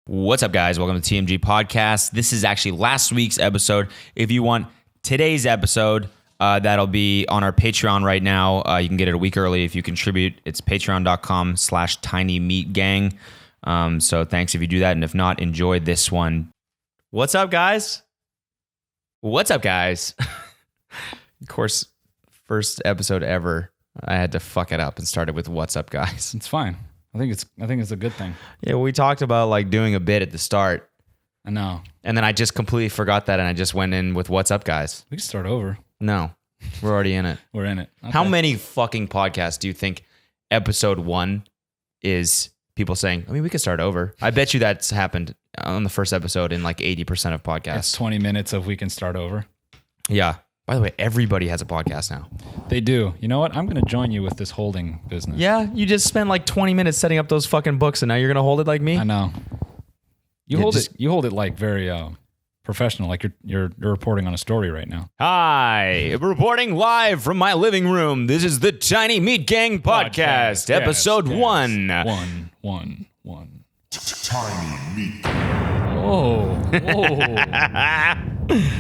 What's up, guys? Welcome to TMG Podcast. This is actually last week's episode. If you want today's episode, that'll be on our Patreon right now. You can get it a week early if you contribute. It's patreon.com/tinymeatgang. So thanks if you do that. And if not, enjoy this one. What's up, guys? What's up, guys? Of course, first episode ever, I had to fuck it up and started with what's up, guys. It's fine. I think it's a good thing. Yeah, we talked about like doing a bit at the start. I know. And then I just completely forgot that and I just went in with what's up, guys. We can start over. No, we're already in it. We're in it. Okay. How many fucking podcasts do you think episode 1 is people saying, I mean, we could start over? I bet you that's happened on the first episode in like 80% of podcasts. It's 20 minutes of we can start over. Yeah. By the way, everybody has a podcast now. They do. You know what? I'm going to join you with this holding business. Yeah, you just spent like 20 minutes setting up those fucking books and now you're going to hold it like me? I know. You Yeah, hold it like very professional, like you're reporting on a story right now. Hi, reporting live from my living room. This is the Tiny Meat Gang Podcast, episode 1. One. Tiny Meat. Oh.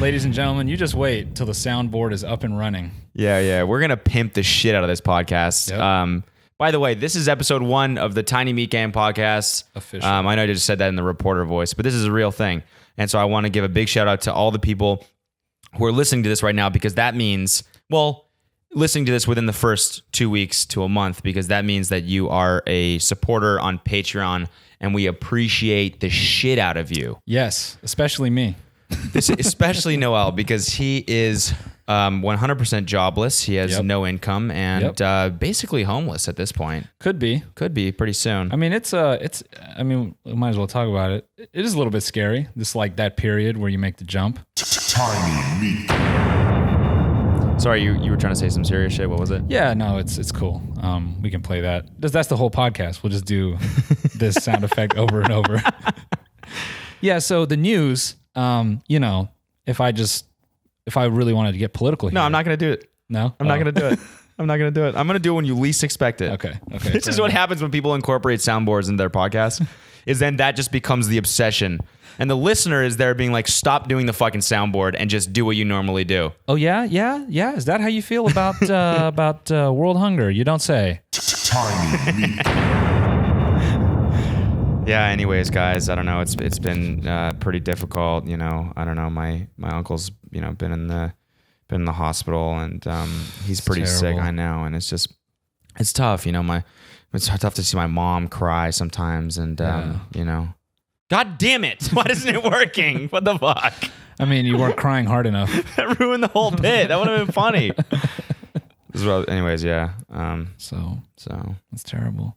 Ladies and gentlemen, you just wait till the soundboard is up and running. Yeah. We're going to pimp the shit out of this podcast. Yep. By the way, this is episode 1 of the Tiny Meat Gang Podcast. Official. I know I just said that in the reporter voice, but this is a real thing. And so I want to give a big shout out to all the people who are listening to this right now, because that means, well, listening to this within the first 2 weeks to a month, because that means that you are a supporter on Patreon and we appreciate the shit out of you. Yes, especially me. Especially Noel, because he is 100% jobless. He has no income and basically homeless at this point. Could be pretty soon. I mean, we might as well talk about it. It is a little bit scary. This like that period where you make the jump. Tiny Meat. Sorry, you were trying to say some serious shit. What was it? Yeah, no, it's cool. We can play that. That's the whole podcast. We'll just do this sound effect over and over. Yeah. So the news. If I really wanted to get political here. No, I'm not going to do it. No? I'm not going to do it. I'm not going to do it. I'm going to do it when you least expect it. Okay. This is what happens when people incorporate soundboards into their podcast, is then that just becomes the obsession. And the listener is there being like, stop doing the fucking soundboard and just do what you normally do. Oh, yeah? Is that how you feel about world hunger? You don't say. Tiny Meat. Yeah, anyways, guys, I don't know. It's been pretty difficult, I don't know. My uncle's, been in the hospital and he's pretty sick, I know, and it's tough, it's tough to see my mom cry sometimes and God damn it. Why isn't it working? What the fuck? I mean, you weren't crying hard enough. That ruined the whole bit. That would have been funny. Anyways, yeah. So that's terrible.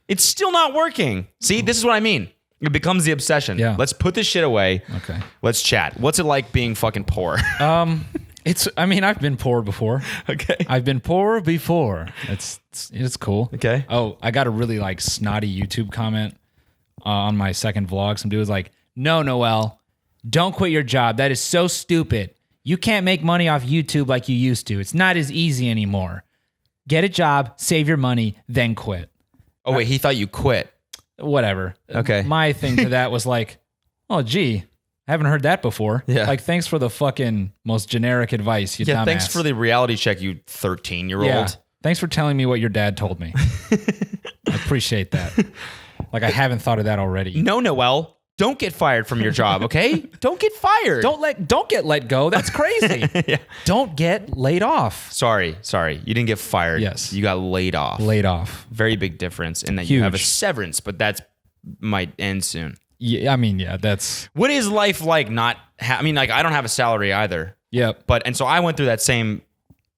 It's still not working. See, this is what I mean. It becomes the obsession. Yeah. Let's put this shit away. Okay. Let's chat. What's it like being fucking poor? I've been poor before. Okay. I've been poor before. It's cool. Okay. Oh, I got a really like snotty YouTube comment on my second vlog. Some dude was like, "No, Noel, don't quit your job. That is so stupid. You can't make money off YouTube like you used to. It's not as easy anymore. Get a job, save your money, then quit." Oh, wait, he thought you quit. Whatever. Okay. My thing to that was like, oh, gee, I haven't heard that before. Yeah. Like, thanks for the fucking most generic advice, you dumbass. Thanks for the reality check, you 13-year-old. Yeah. Thanks for telling me what your dad told me. I appreciate that. Like, I haven't thought of that already. No, Noel, don't get fired from your job, okay? Don't get fired. Don't get let go. That's crazy. Yeah. Don't get laid off. Sorry. You didn't get fired. Yes. You got laid off. Laid off. Very big difference in that Huge. you have a severance, but that's might end soon. Yeah, I mean, yeah, that's... What is life like not... I don't have a salary either. Yep. And so I went through that same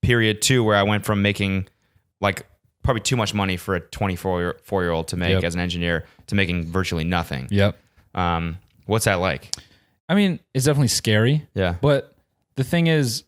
period too, where I went from making like probably too much money for a 24-year-old to make as an engineer to making virtually nothing. Yep. What's that like? I mean, it's definitely scary. Yeah. But the thing is,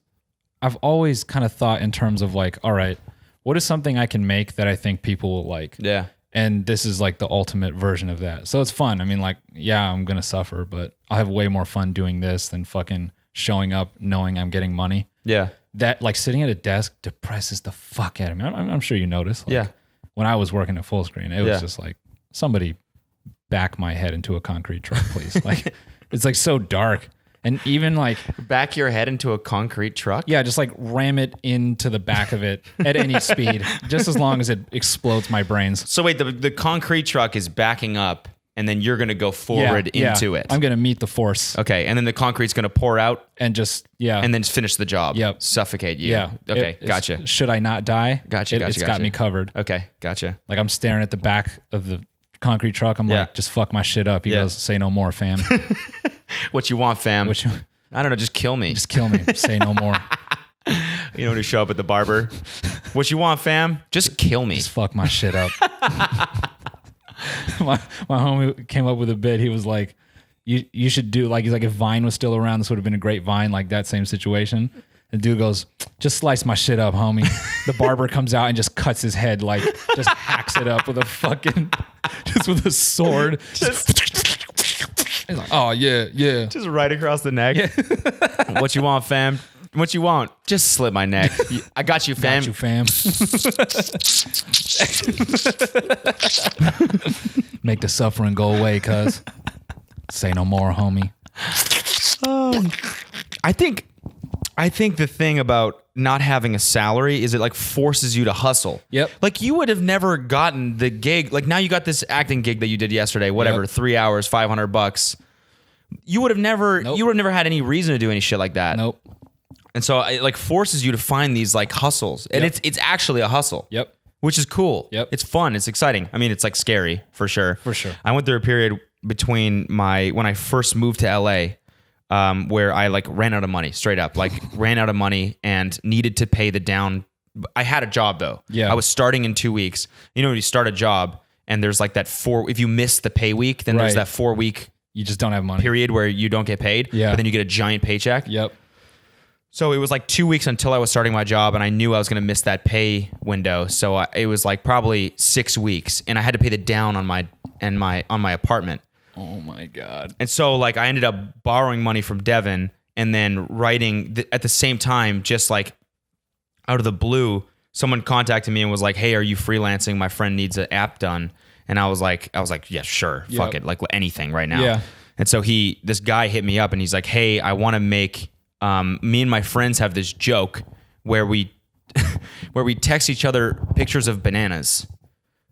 I've always kind of thought in terms of like, all right, what is something I can make that I think people will like? Yeah. And this is like the ultimate version of that. So it's fun. I mean, like, yeah, I'm going to suffer, but I'll have way more fun doing this than fucking showing up knowing I'm getting money. Yeah. That, like, sitting at a desk depresses the fuck out of me. I'm sure you noticed. Like, Yeah. When I was working at Fullscreen, it was just like somebody back my head into a concrete truck, please. Like, it's like so dark. And even like, Back your head into a concrete truck? yeah, just like ram it into the back of it at any speed, just as long as it explodes my brains. So wait, the concrete truck is backing up, and then you're going to go forward into it. I'm going to meet the force Okay, and then the concrete's going to pour out and just, and then finish the job. Yep. Suffocate you. yeah. Okay, It's- gotcha. Should I not die? Gotcha, It's got gotcha. me covered. Okay, gotcha. Like I'm staring at the back of the concrete truck. I'm Yeah. like, just fuck my shit up. He Yeah. goes, say no more, fam. What you want, fam? Which, I don't know, just kill me. just kill me. Say no more. You know, when you show up at the barber. What you want, fam? Just kill me. Just fuck my shit up. my homie came up with a bit. He was like, you should do like, he's like, if Vine was still around, this would have been a great Vine, like that same situation. And dude goes, just slice my shit up, homie. The barber comes out and just cuts his head, like just hacks it up with a fucking, just with a sword. He's like, oh yeah, yeah. Just right across the neck. What you want, fam? What you want? Just slit my neck. I got you, fam. Got you, fam. Make the suffering go away, cuz. Say no more, homie. I think the thing about not having a salary is it like forces you to hustle. Yep. Like you would have never gotten the gig. Like now you got this acting gig that you did yesterday, whatever, Yep. 3 hours, $500. You would have never, Nope. you would have never had any reason to do any shit like that. Nope. And so it like forces you to find these like hustles. And Yep. it's actually a hustle. Yep. Which is cool. Yep. It's fun. It's exciting. I mean, it's like scary for sure. For sure. I went through a period between when I first moved to LA, where I like ran out of money, straight up, like ran out of money and needed to pay the down. I had a job though. Yeah. I was starting in 2 weeks. You know, when you start a job and there's like that if you miss the pay week, then there's Right. that 4 week You just don't have money. period where you don't get paid. Yeah. But then you get a giant paycheck. Yep. So it was like 2 weeks until I was starting my job, and I knew I was going to miss that pay window. So it was like probably 6 weeks, and I had to pay the down on my apartment. Oh my God. And so like I ended up borrowing money from Devin, and then writing at the same time, just like out of the blue, someone contacted me and was like, "Hey, are you freelancing? My friend needs an app done." And I was like, yeah, sure, fuck Yep. it, like anything right now. Yeah. And so this guy hit me up, and he's like, "Hey, I want to make." Me and my friends have this joke where we text each other pictures of bananas.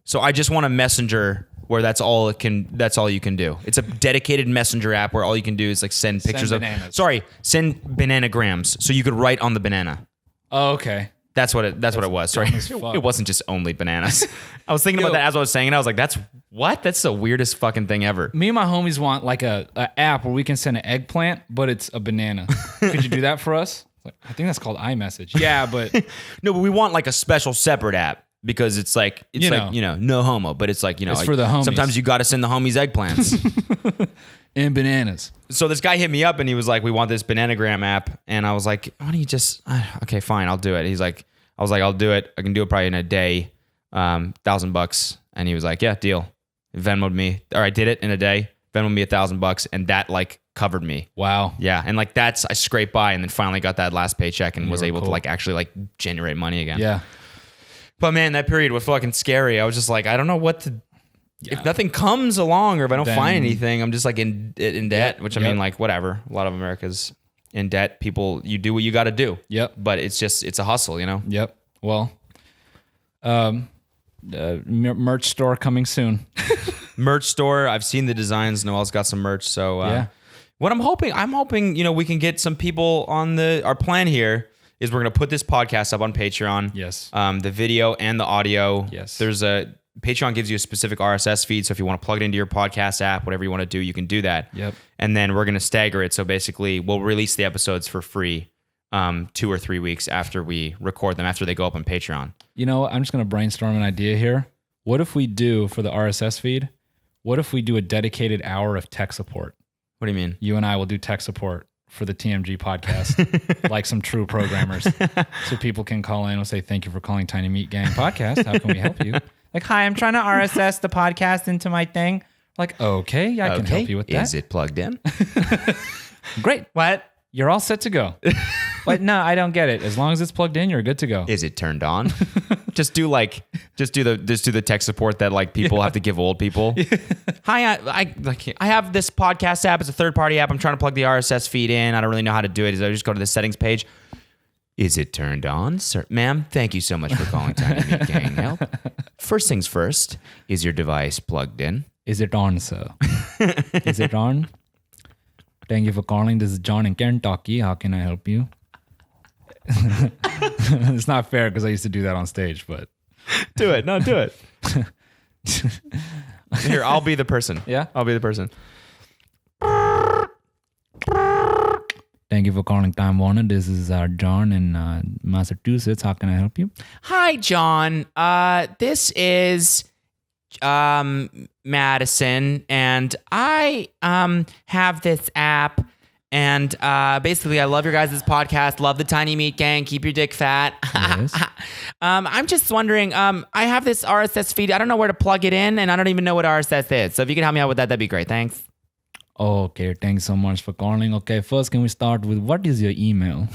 So I just want a messenger where that's all you can do. It's a dedicated messenger app where all you can do is like send pictures of bananas. send bananagrams. So you could write on the banana. Oh, okay. That's what it was. Sorry. dumb as fuck. It wasn't just only bananas. I was thinking about that as I was saying it. I was like, that's the weirdest fucking thing ever. Me and my homies want like a app where we can send an eggplant, but it's a banana. Could you do that for us? Like, I think that's called iMessage. Yeah, but No, but we want like a special separate app because it's like no homo, but it's like, It's like, for the homies. sometimes you got to send the homies eggplants. and bananas. So this guy hit me up and he was like, "We want this Bananagram app," and I was like, "Why don't you just okay, fine, I'll do it." I was like, "I'll do it. I can do it probably in a day, $1,000." And he was like, "Yeah, deal." Venmoed me, or I did it in a day. Venmoed me $1,000, and that like covered me. Wow. Yeah, and like I scraped by, and then finally got that last paycheck, and was were able to cool. like actually like generate money again. Yeah. But man, that period was fucking scary. I was just like, I don't know what to. If nothing comes along, or if I don't Then- find anything, I'm just like in debt. Which I Yep. mean, like whatever. A lot of America's in debt. People, you do what you got to do. Yep. But it's a hustle, you know. Yep. Well, merch store coming soon. Merch store. I've seen the designs. Noel's got some merch. So Yeah. What I'm hoping, we can get some people on our plan here is we're gonna put this podcast up on Patreon. Yes. The video and the audio. Yes. Patreon gives you a specific RSS feed, so if you want to plug it into your podcast app, whatever you want to do, you can do that. Yep. And then we're going to stagger it. So basically, we'll release the episodes for free 2 or 3 weeks after we record them, after they go up on Patreon. You know, I'm just going to brainstorm an idea here. What if we do for the RSS feed? What if we do a dedicated hour of tech support? What do you mean? You and I will do tech support for the TMG podcast, like some true programmers. So people can call in and say, "Thank you for calling Tiny Meat Gang Podcast. How can we help you?" Like, "Hi, I'm trying to RSS the podcast into my thing." Like, okay, I can help you with that. Is it plugged in? Great. What? You're all set to go. But no, I don't get it. As long as it's plugged in, you're good to go. Is it turned on? just do the tech support that like people have to give old people. Hi, I have this podcast app. It's a third party app. I'm trying to plug the RSS feed in. I don't really know how to do it. So I just go to the settings page. Is it turned on, sir? Ma'am, thank you so much for calling Tiny Meat Gang Help. First things first, is your device plugged in? Is it on, sir? Is it on? Thank you for calling. This is John in Kentucky. How can I help you? It's not fair because I used to do that on stage, but do it. No, do it. Here, I'll be the person. Yeah? I'll be the person. Thank you for calling Time Warner. This is John in Massachusetts. How can I help you? Hi, John. This is Madison, and I have this app, and basically I love your guys' podcast, love the Tiny Meat Gang, keep your dick fat. Yes. I'm just wondering, I have this RSS feed. I don't know where to plug it in, and I don't even know what RSS is. So if you could help me out with that, that'd be great. Thanks. Okay, thanks so much for calling. Okay, first can we start with what is your email?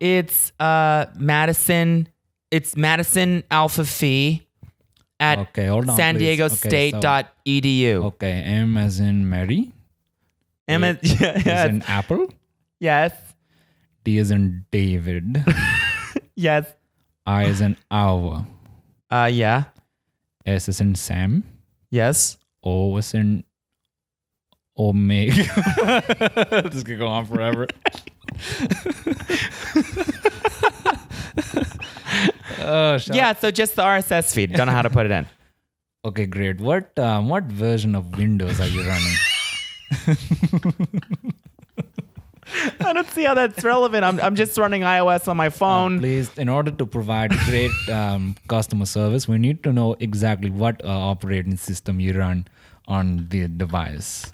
It's Madison. It's Madison Alpha Phi at Okay, hold on, San please. Diego Okay, State.edu. Okay, M as in Mary. A Yes. as in Apple. Yes. D as in David. Yes. I as in Hour. Yeah. S as in Sam. Yes. O as in Omega. This could go on forever. Yeah, so just the RSS feed. Don't know how to put it in. Okay, great. What version of Windows are you running? I don't see how that's relevant. I'm just running iOS on my phone. Please, in order to provide great customer service, we need to know exactly what operating system you run on the device.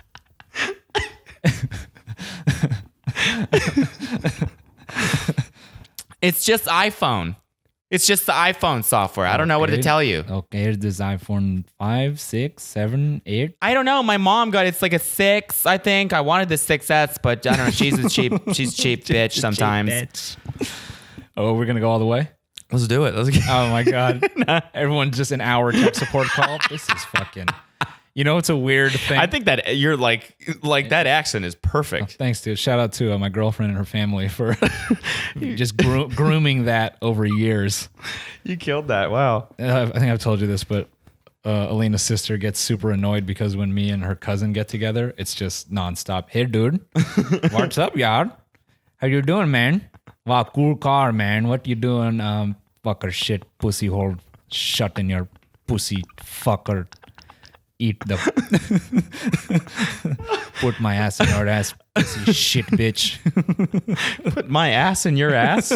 It's just iPhone. It's just the iPhone software. I don't know what to Okay. tell you. Okay, here's this iPhone 5, 6, 7, 8. I don't know. My mom got it's like a 6, I think. I wanted the 6S, but I don't know. She's a cheap bitch sometimes. Oh, we're gonna go all the way? Let's do it. Let's Oh my god. Everyone's just an hour tech support call. This is fucking. You know, it's a weird thing. I think that you're like that accent is perfect. Thanks, dude. Shout out to my girlfriend and her family for just grooming that over years. You killed that. Wow. I think I've told you this, but Alina's sister gets super annoyed because when me and her cousin get together, it's just nonstop. Hey, dude. What's up, yard? How you doing, man? Wow, cool car, man. What you doing? Fucker shit, pussy hole shut in your pussy fucker. Eat the put my ass in your ass, pussy shit bitch. Put my ass in your ass?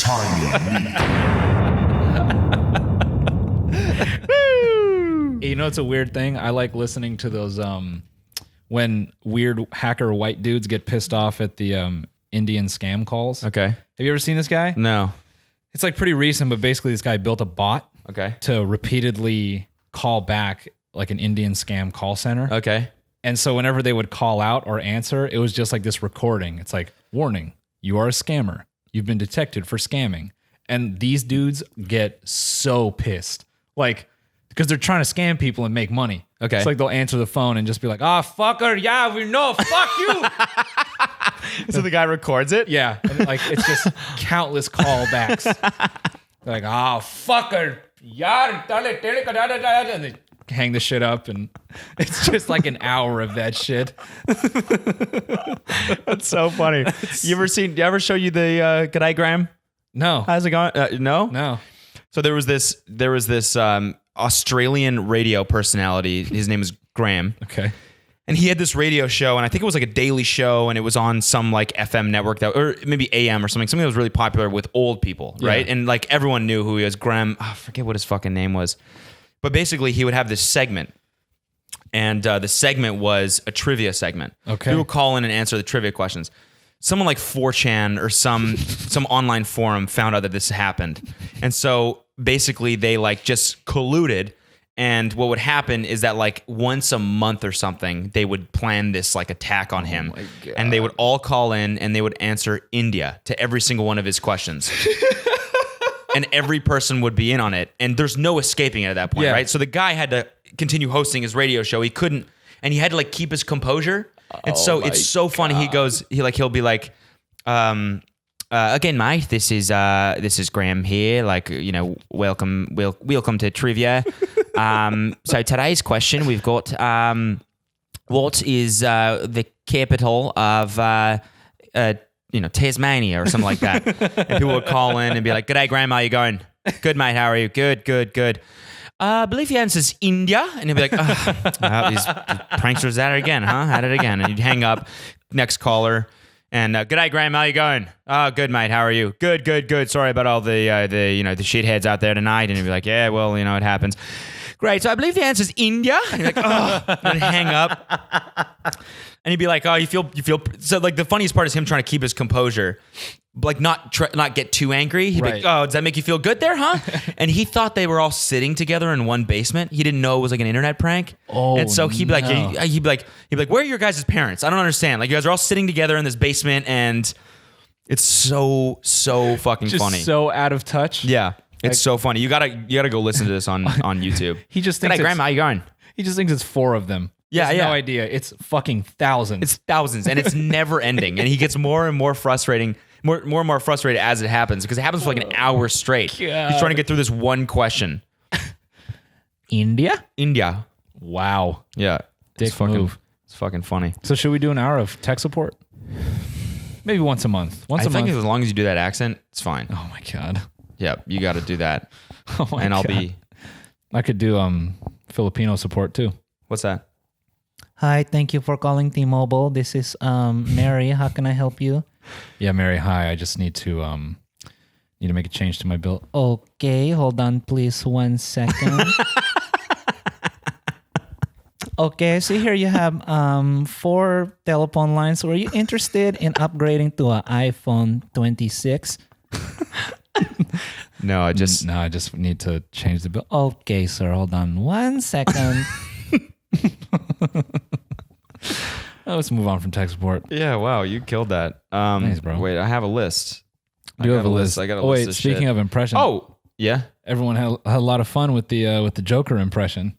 Tiny Meat. You know, it's a weird thing. I like listening to those when weird hacker white dudes get pissed off at the Indian scam calls. Okay. Have you ever seen this guy? No. It's like pretty recent, but basically this guy built a bot Okay. to repeatedly call back like an Indian scam call center. Okay. And so whenever they would call out or answer, it was just like this recording. It's like, warning, you are a scammer. You've been detected for scamming. And these dudes get so pissed. Like, because they're trying to scam people and make money. Okay. It's like they'll answer the phone and just be like, fucker, yeah, we know, fuck you. So the guy records it? Yeah. And like, it's just countless callbacks. They're like, fucker, yeah, and they hang the shit up, and it's just like an hour of that shit. That's so funny. You ever show you the G'day No. How's it going? No? No. So there was this Australian radio personality. His name is Graham. Okay. And he had this radio show, and I think it was like a daily show, and it was on some like FM network or maybe AM or something that was really popular with old people, right? Yeah. And like everyone knew who he was. Graham, I forget what his fucking name was. But basically, he would have this segment, and the segment was a trivia segment. Okay. People would call in and answer the trivia questions. Someone like 4chan or some online forum found out that this happened, and so basically they like just colluded And what would happen is that like once a month or something, they would plan this like attack on him. And they would all call in and they would answer India to every single one of his questions. And every person would be in on it. And there's no escaping it at that point, Yeah. right? So the guy had to continue hosting his radio show. He couldn't, and he had to like keep his composure. And so it's so funny. He'll be like, again, mate, this is Graham here. Like, you know, welcome to trivia. So today's question we've got, what is the capital of Tasmania or something like that? And people would call in and be like, "G'day, Graham, how you going? Good, mate. How are you? Good. I believe the answer's India." And he'd be like, these pranksters at it again, huh? At it again. And you'd hang up. Next caller. And g'day, Graham. How you going? Oh, good, mate. How are you? Good. Sorry about all the shitheads out there tonight. And he'd be like, yeah, well, it happens. Great. So I believe the answer's India. And you're like, oh, and hang up. And he'd be like, oh, you feel. So like the funniest part is him trying to keep his composure, like not get too angry. He'd be like, oh, does that make you feel good there, huh? And he thought they were all sitting together in one basement. He didn't know it was like an internet prank. Oh, and so he'd be like, no. he'd be like, where are your guys' parents? I don't understand. Like you guys are all sitting together in this basement, and it's so fucking Just funny. so out of touch. Yeah, it's so funny. You gotta go listen to this on YouTube. He just thinks G'day, Grandma, how you going? He just thinks it's 4 of them. Yeah, He has yeah. no idea. It's fucking thousands. It's thousands, and it's never ending. And he gets more and more frustrating, more and more frustrated as it happens, because it happens for like an hour straight. God. He's trying to get through this one question. India? India. Wow. Yeah. Dick move. It's fucking funny. So should we do an hour of tech support? Maybe once a month. I think as long as you do that accent, it's fine. Oh my god. Yeah, you got to do that. Oh my And I'll God. be. I could do Filipino support too. What's that? Hi, thank you for calling T-Mobile. This is Mary. How can I help you? Yeah, Mary. Hi. I just need to make a change to my bill. Okay, hold on please 1 second. Okay, so here you have 4 telephone lines. Were you interested in upgrading to an iPhone 26? No, I just. No, I just need to change the bill. Okay, sir, hold on 1 second. Let's move on from tech support. Yeah, wow, you killed that. Thanks, bro. Wait, I have a list. Do you have a list? I got a oh, list wait, of speaking shit. of impressions. Oh, yeah. Everyone had a lot of fun with the Joker impression.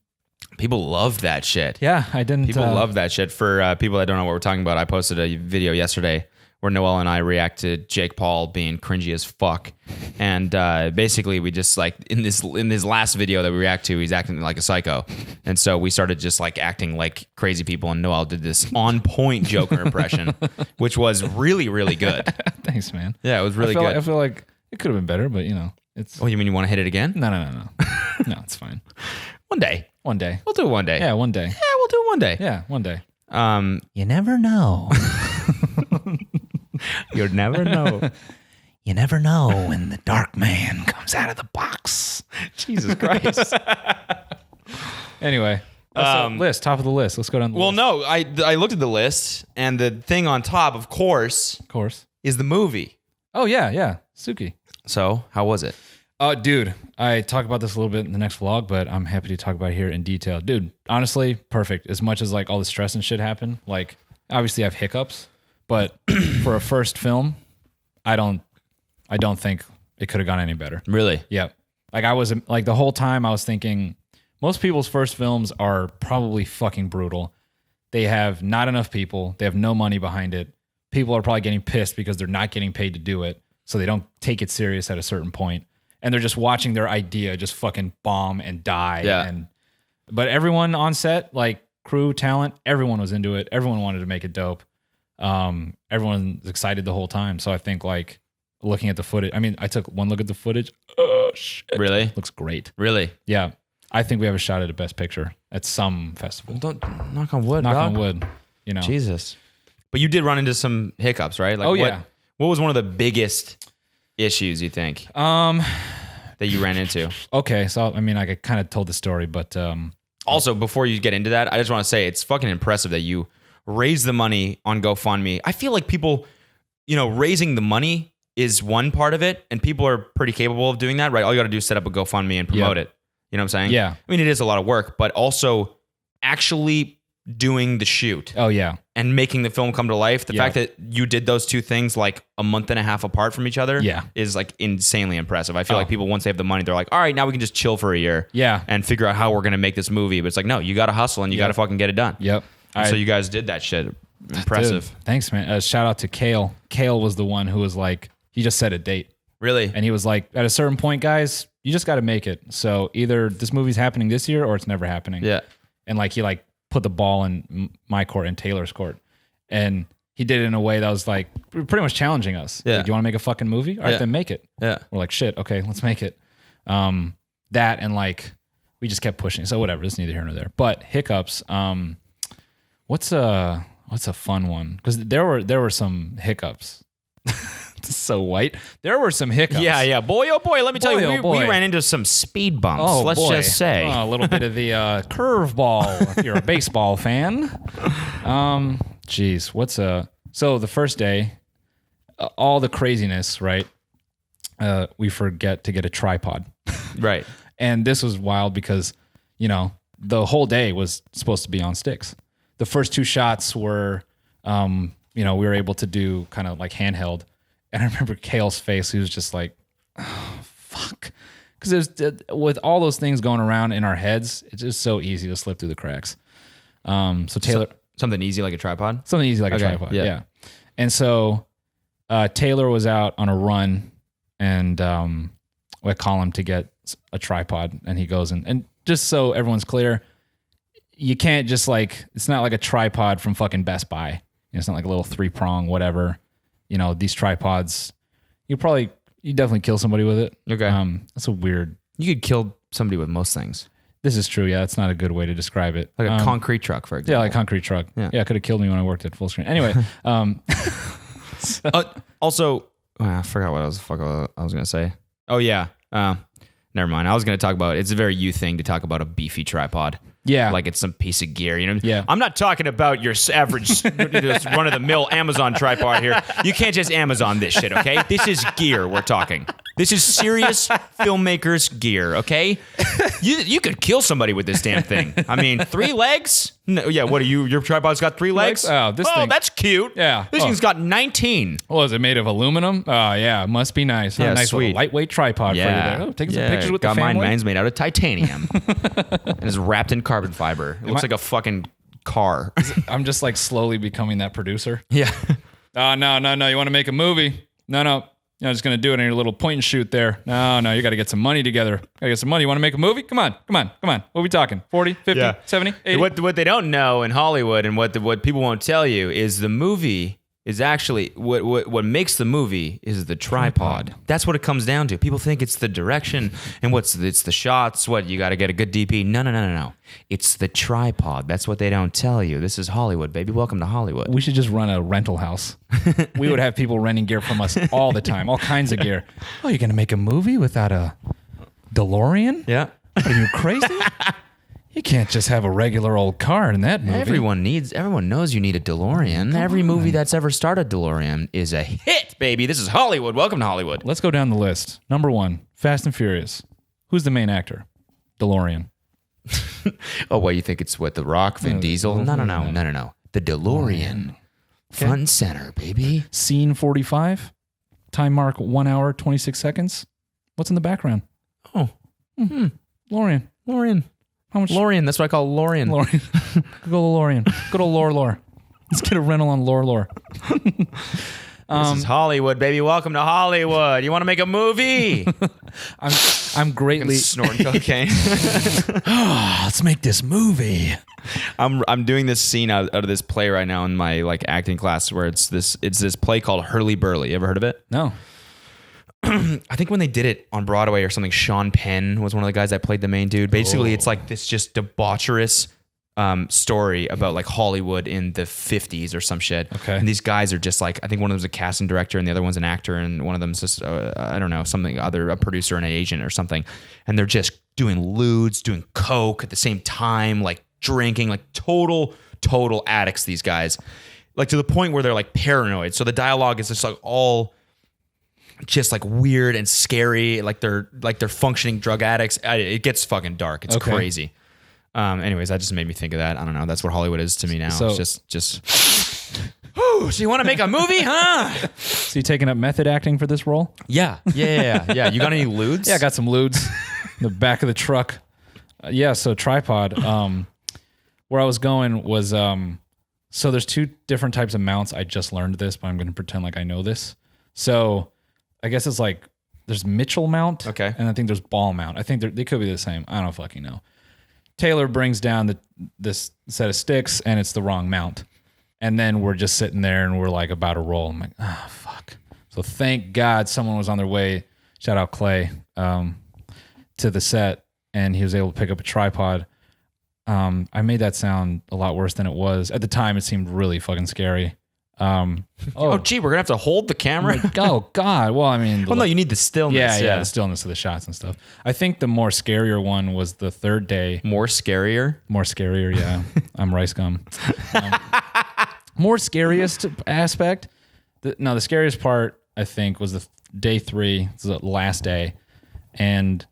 People love that shit. Yeah, I didn't. People love that shit. For people that don't know what we're talking about, I posted a video yesterday where Noel and I react to Jake Paul being cringy as fuck, and basically we just like in this last video that we react to, he's acting like a psycho, and so we started just like acting like crazy people, and Noel did this on point Joker impression, which was really good. Thanks, man. Yeah, it was really good. I feel like it could have been better, but it's. Oh, you mean you want to hit it again? No. No, it's fine. One day. One day. We'll do it one day. Yeah, one day. Yeah, we'll do it one day. Yeah, one day. You never know. You'll never know. You never know when the dark man comes out of the box. Jesus Christ. Anyway, list, top of the list. Let's go down the Well, list. no, I looked at the list, and the thing on top, of course, Of course. is the movie. Oh, yeah. Suki. So, how was it? Dude, I talk about this a little bit in the next vlog, but I'm happy to talk about it here in detail. Dude, honestly, perfect. As much as like all the stress and shit happened, like obviously I have hiccups, but for a first film, I don't think it could have gone any better. Really? Yeah. Like I was like the whole time I was thinking most people's first films are probably fucking brutal. They have not enough people. They have no money behind it. People are probably getting pissed because they're not getting paid to do it. So they don't take it serious at a certain point. And they're just watching their idea just fucking bomb and die. Yeah. But everyone on set, like crew, talent, everyone was into it. Everyone wanted to make it dope. Everyone's excited the whole time. So I think like looking at the footage, I mean, I took one look at the footage. Oh shit. Really? Looks great. Really? Yeah. I think we have a shot at a best picture at some festival. Don't knock on wood. Knock dog. on wood. Jesus. But you did run into some hiccups, right? Like, Oh, yeah. What was one of the biggest issues you think that you ran into? Okay. So, I mean, I kind of told the story, but Also, before you get into that, I just want to say it's fucking impressive that you raised the money on GoFundMe. I feel like people, raising the money is one part of it, and people are pretty capable of doing that, right? All you got to do is set up a GoFundMe and promote it. You know what I'm saying? Yeah. I mean, it is a lot of work, but also actually doing the shoot Oh yeah. and making the film come to life. The Yeah. fact that you did those two things like a month and a half apart from each other Yeah. is like insanely impressive. I feel Oh. like people, once they have the money, they're like, all right, now we can just chill for a year Yeah. and figure out how we're going to make this movie. But it's like, no, you got to hustle and you got to fucking get it done. Yep. And so you guys did that shit. Impressive. Dude, thanks, man. Shout out to Kale. Kale was the one who was like, he just set a date. Really? And he was like, at a certain point, guys, you just got to make it. So either this movie's happening this year or it's never happening. Yeah. And like, he like put the ball in my court and Taylor's court. And he did it in a way that was like pretty much challenging us. Yeah. Like, do you want to make a fucking movie? All right, Yeah. then make it. Yeah. We're like, shit, okay, let's make it. That and like, we just kept pushing. So whatever, it's neither here nor there. But hiccups, what's a fun one? Because there were some hiccups. So white. There were some hiccups. Yeah, yeah. Boy, oh boy, let me tell Boy, you, oh we boy. ran into some speed bumps. Oh, Let's boy. just say. Oh, a little bit of the curveball if you're a baseball fan. Geez, so the first day, all the craziness, right? We forget to get a tripod. Right. And this was wild because, you know, the whole day was supposed to be on sticks. The first two shots were, you know, we were able to do kind of like handheld. And I remember Kale's face. He was just like, oh, fuck. Because with all those things going around in our heads, it's just so easy to slip through the cracks. So Taylor, Something easy like a tripod? something easy like a Okay, tripod. yeah. Yeah. And so Taylor was out on a run and I call him to get a tripod and he goes and just so everyone's clear, you can't just like, it's not like a tripod from fucking Best Buy. You know, it's not like a little 3-prong, whatever. You know, these tripods, you definitely kill somebody with it. Okay. That's a weird, You could kill somebody with most things. this is true. Yeah. That's not a good way to describe it. Like a concrete truck, for example. Yeah, like a concrete truck. Yeah. Yeah. It could have killed me when I worked at full screen. Anyway, Also, I forgot what I was going to say. Oh, yeah. Never mind. I was going to talk about, it's a very you thing to talk about a beefy tripod. yeah. Like it's some piece of gear, you know? Yeah. I'm not talking about your average run-of-the-mill Amazon tripod here. You can't just Amazon this shit, okay? This is gear we're talking. This is serious filmmakers gear, okay? You could kill somebody with this damn thing. I mean, 3 legs? No, yeah, what are you? Your tripod's got 3 legs? Oh, this thing- that's cute. Yeah. This Oh. thing's got 19. What was it made of aluminum? Oh yeah, it must be nice. Yeah, Nice sweet. little lightweight tripod for you there. Oh, taking some pictures with got the family. Mine's made out of titanium and is wrapped in carbon fiber. It looks like a fucking car. I'm just like slowly becoming that producer. Yeah. Oh no. You want to make a movie? No. You're just gonna do it in your little point and shoot there. No, you got to get some money together. Gotta get some money. You want to make a movie? Come on. What are we talking? 40, 50, Yeah. 70, 80? What they don't know in Hollywood and what people won't tell you is the movie is actually what makes the movie is the tripod. That's what it comes down to. People think it's the direction and it's the shots. What you got to get a good DP. No. It's the tripod. That's what they don't tell you. This is Hollywood, baby. Welcome to Hollywood. We should just run a rental house. We would have people renting gear from us all the time, all kinds of gear. Oh, you're gonna make a movie without a DeLorean? Yeah. Are you crazy? You can't just have a regular old car in that movie. Everyone knows you need a DeLorean. Every movie that's ever started DeLorean is a hit, baby. This is Hollywood. Welcome to Hollywood. Let's go down the list. Number 1, Fast and Furious. Who's the main actor? DeLorean. Oh, what, you think it's what, The Rock, Vin Diesel? No. The DeLorean. Front and center, baby. Scene 45. Time mark 1 hour, 26 seconds. What's in the background? Oh. Lorian. Lorian. How much? Lorian. That's what I call Lorian. Lorian. Go Lorian. Go to Lore. Let's get a rental on Lore. This is Hollywood, baby. Welcome to Hollywood. You want to make a movie? I'm greatly. Snorting cocaine. Let's make this movie. I'm doing this scene out of this play right now in my like acting class where it's this play called Hurly Burly. You ever heard of it? No. I think when they did it on Broadway or something, Sean Penn was one of the guys that played the main dude. Basically, it's like this just debaucherous story about like Hollywood in the 50s or some shit. Okay. And these guys are just like, I think one of them's a casting director and the other one's an actor and one of them's just, I don't know, a producer and an agent or something. And they're just doing lewds, doing coke at the same time, like drinking, like total addicts, these guys. Like to the point where they're like paranoid. So the dialogue is just like all just like weird and scary, like they're functioning drug addicts. It gets fucking dark. It's crazy. Anyways, that just made me think of that. I don't know. That's what Hollywood is to me now. So- It's just. Ooh, so you want to make a movie, huh? So you taking up method acting for this role? Yeah. You got any lewds? Yeah, I got some lewds in the back of the truck. So tripod. Where I was going was so there's two different types of mounts. I just learned this, but I'm going to pretend like I know this. So I guess it's like there's Mitchell mount, Okay. and I think there's ball mount. I think they could be the same. I don't fucking know. Taylor brings down this set of sticks, and it's the wrong mount. And then we're just sitting there, and we're like about to roll. I'm like, oh fuck. So thank God someone was on their way. Shout out Clay to the set, and he was able to pick up a tripod. I made that sound a lot worse than it was. At the time, it seemed really fucking scary. Oh, gee, we're gonna have to hold the camera. Oh God. Well, I mean, Well, no, you need the stillness. yeah, the stillness of the shots and stuff. I think the more scarier one was the third day. More scarier. More scarier, yeah. I'm rice gum. More scariest aspect. The scariest part I think was the day 3. This is the last day, and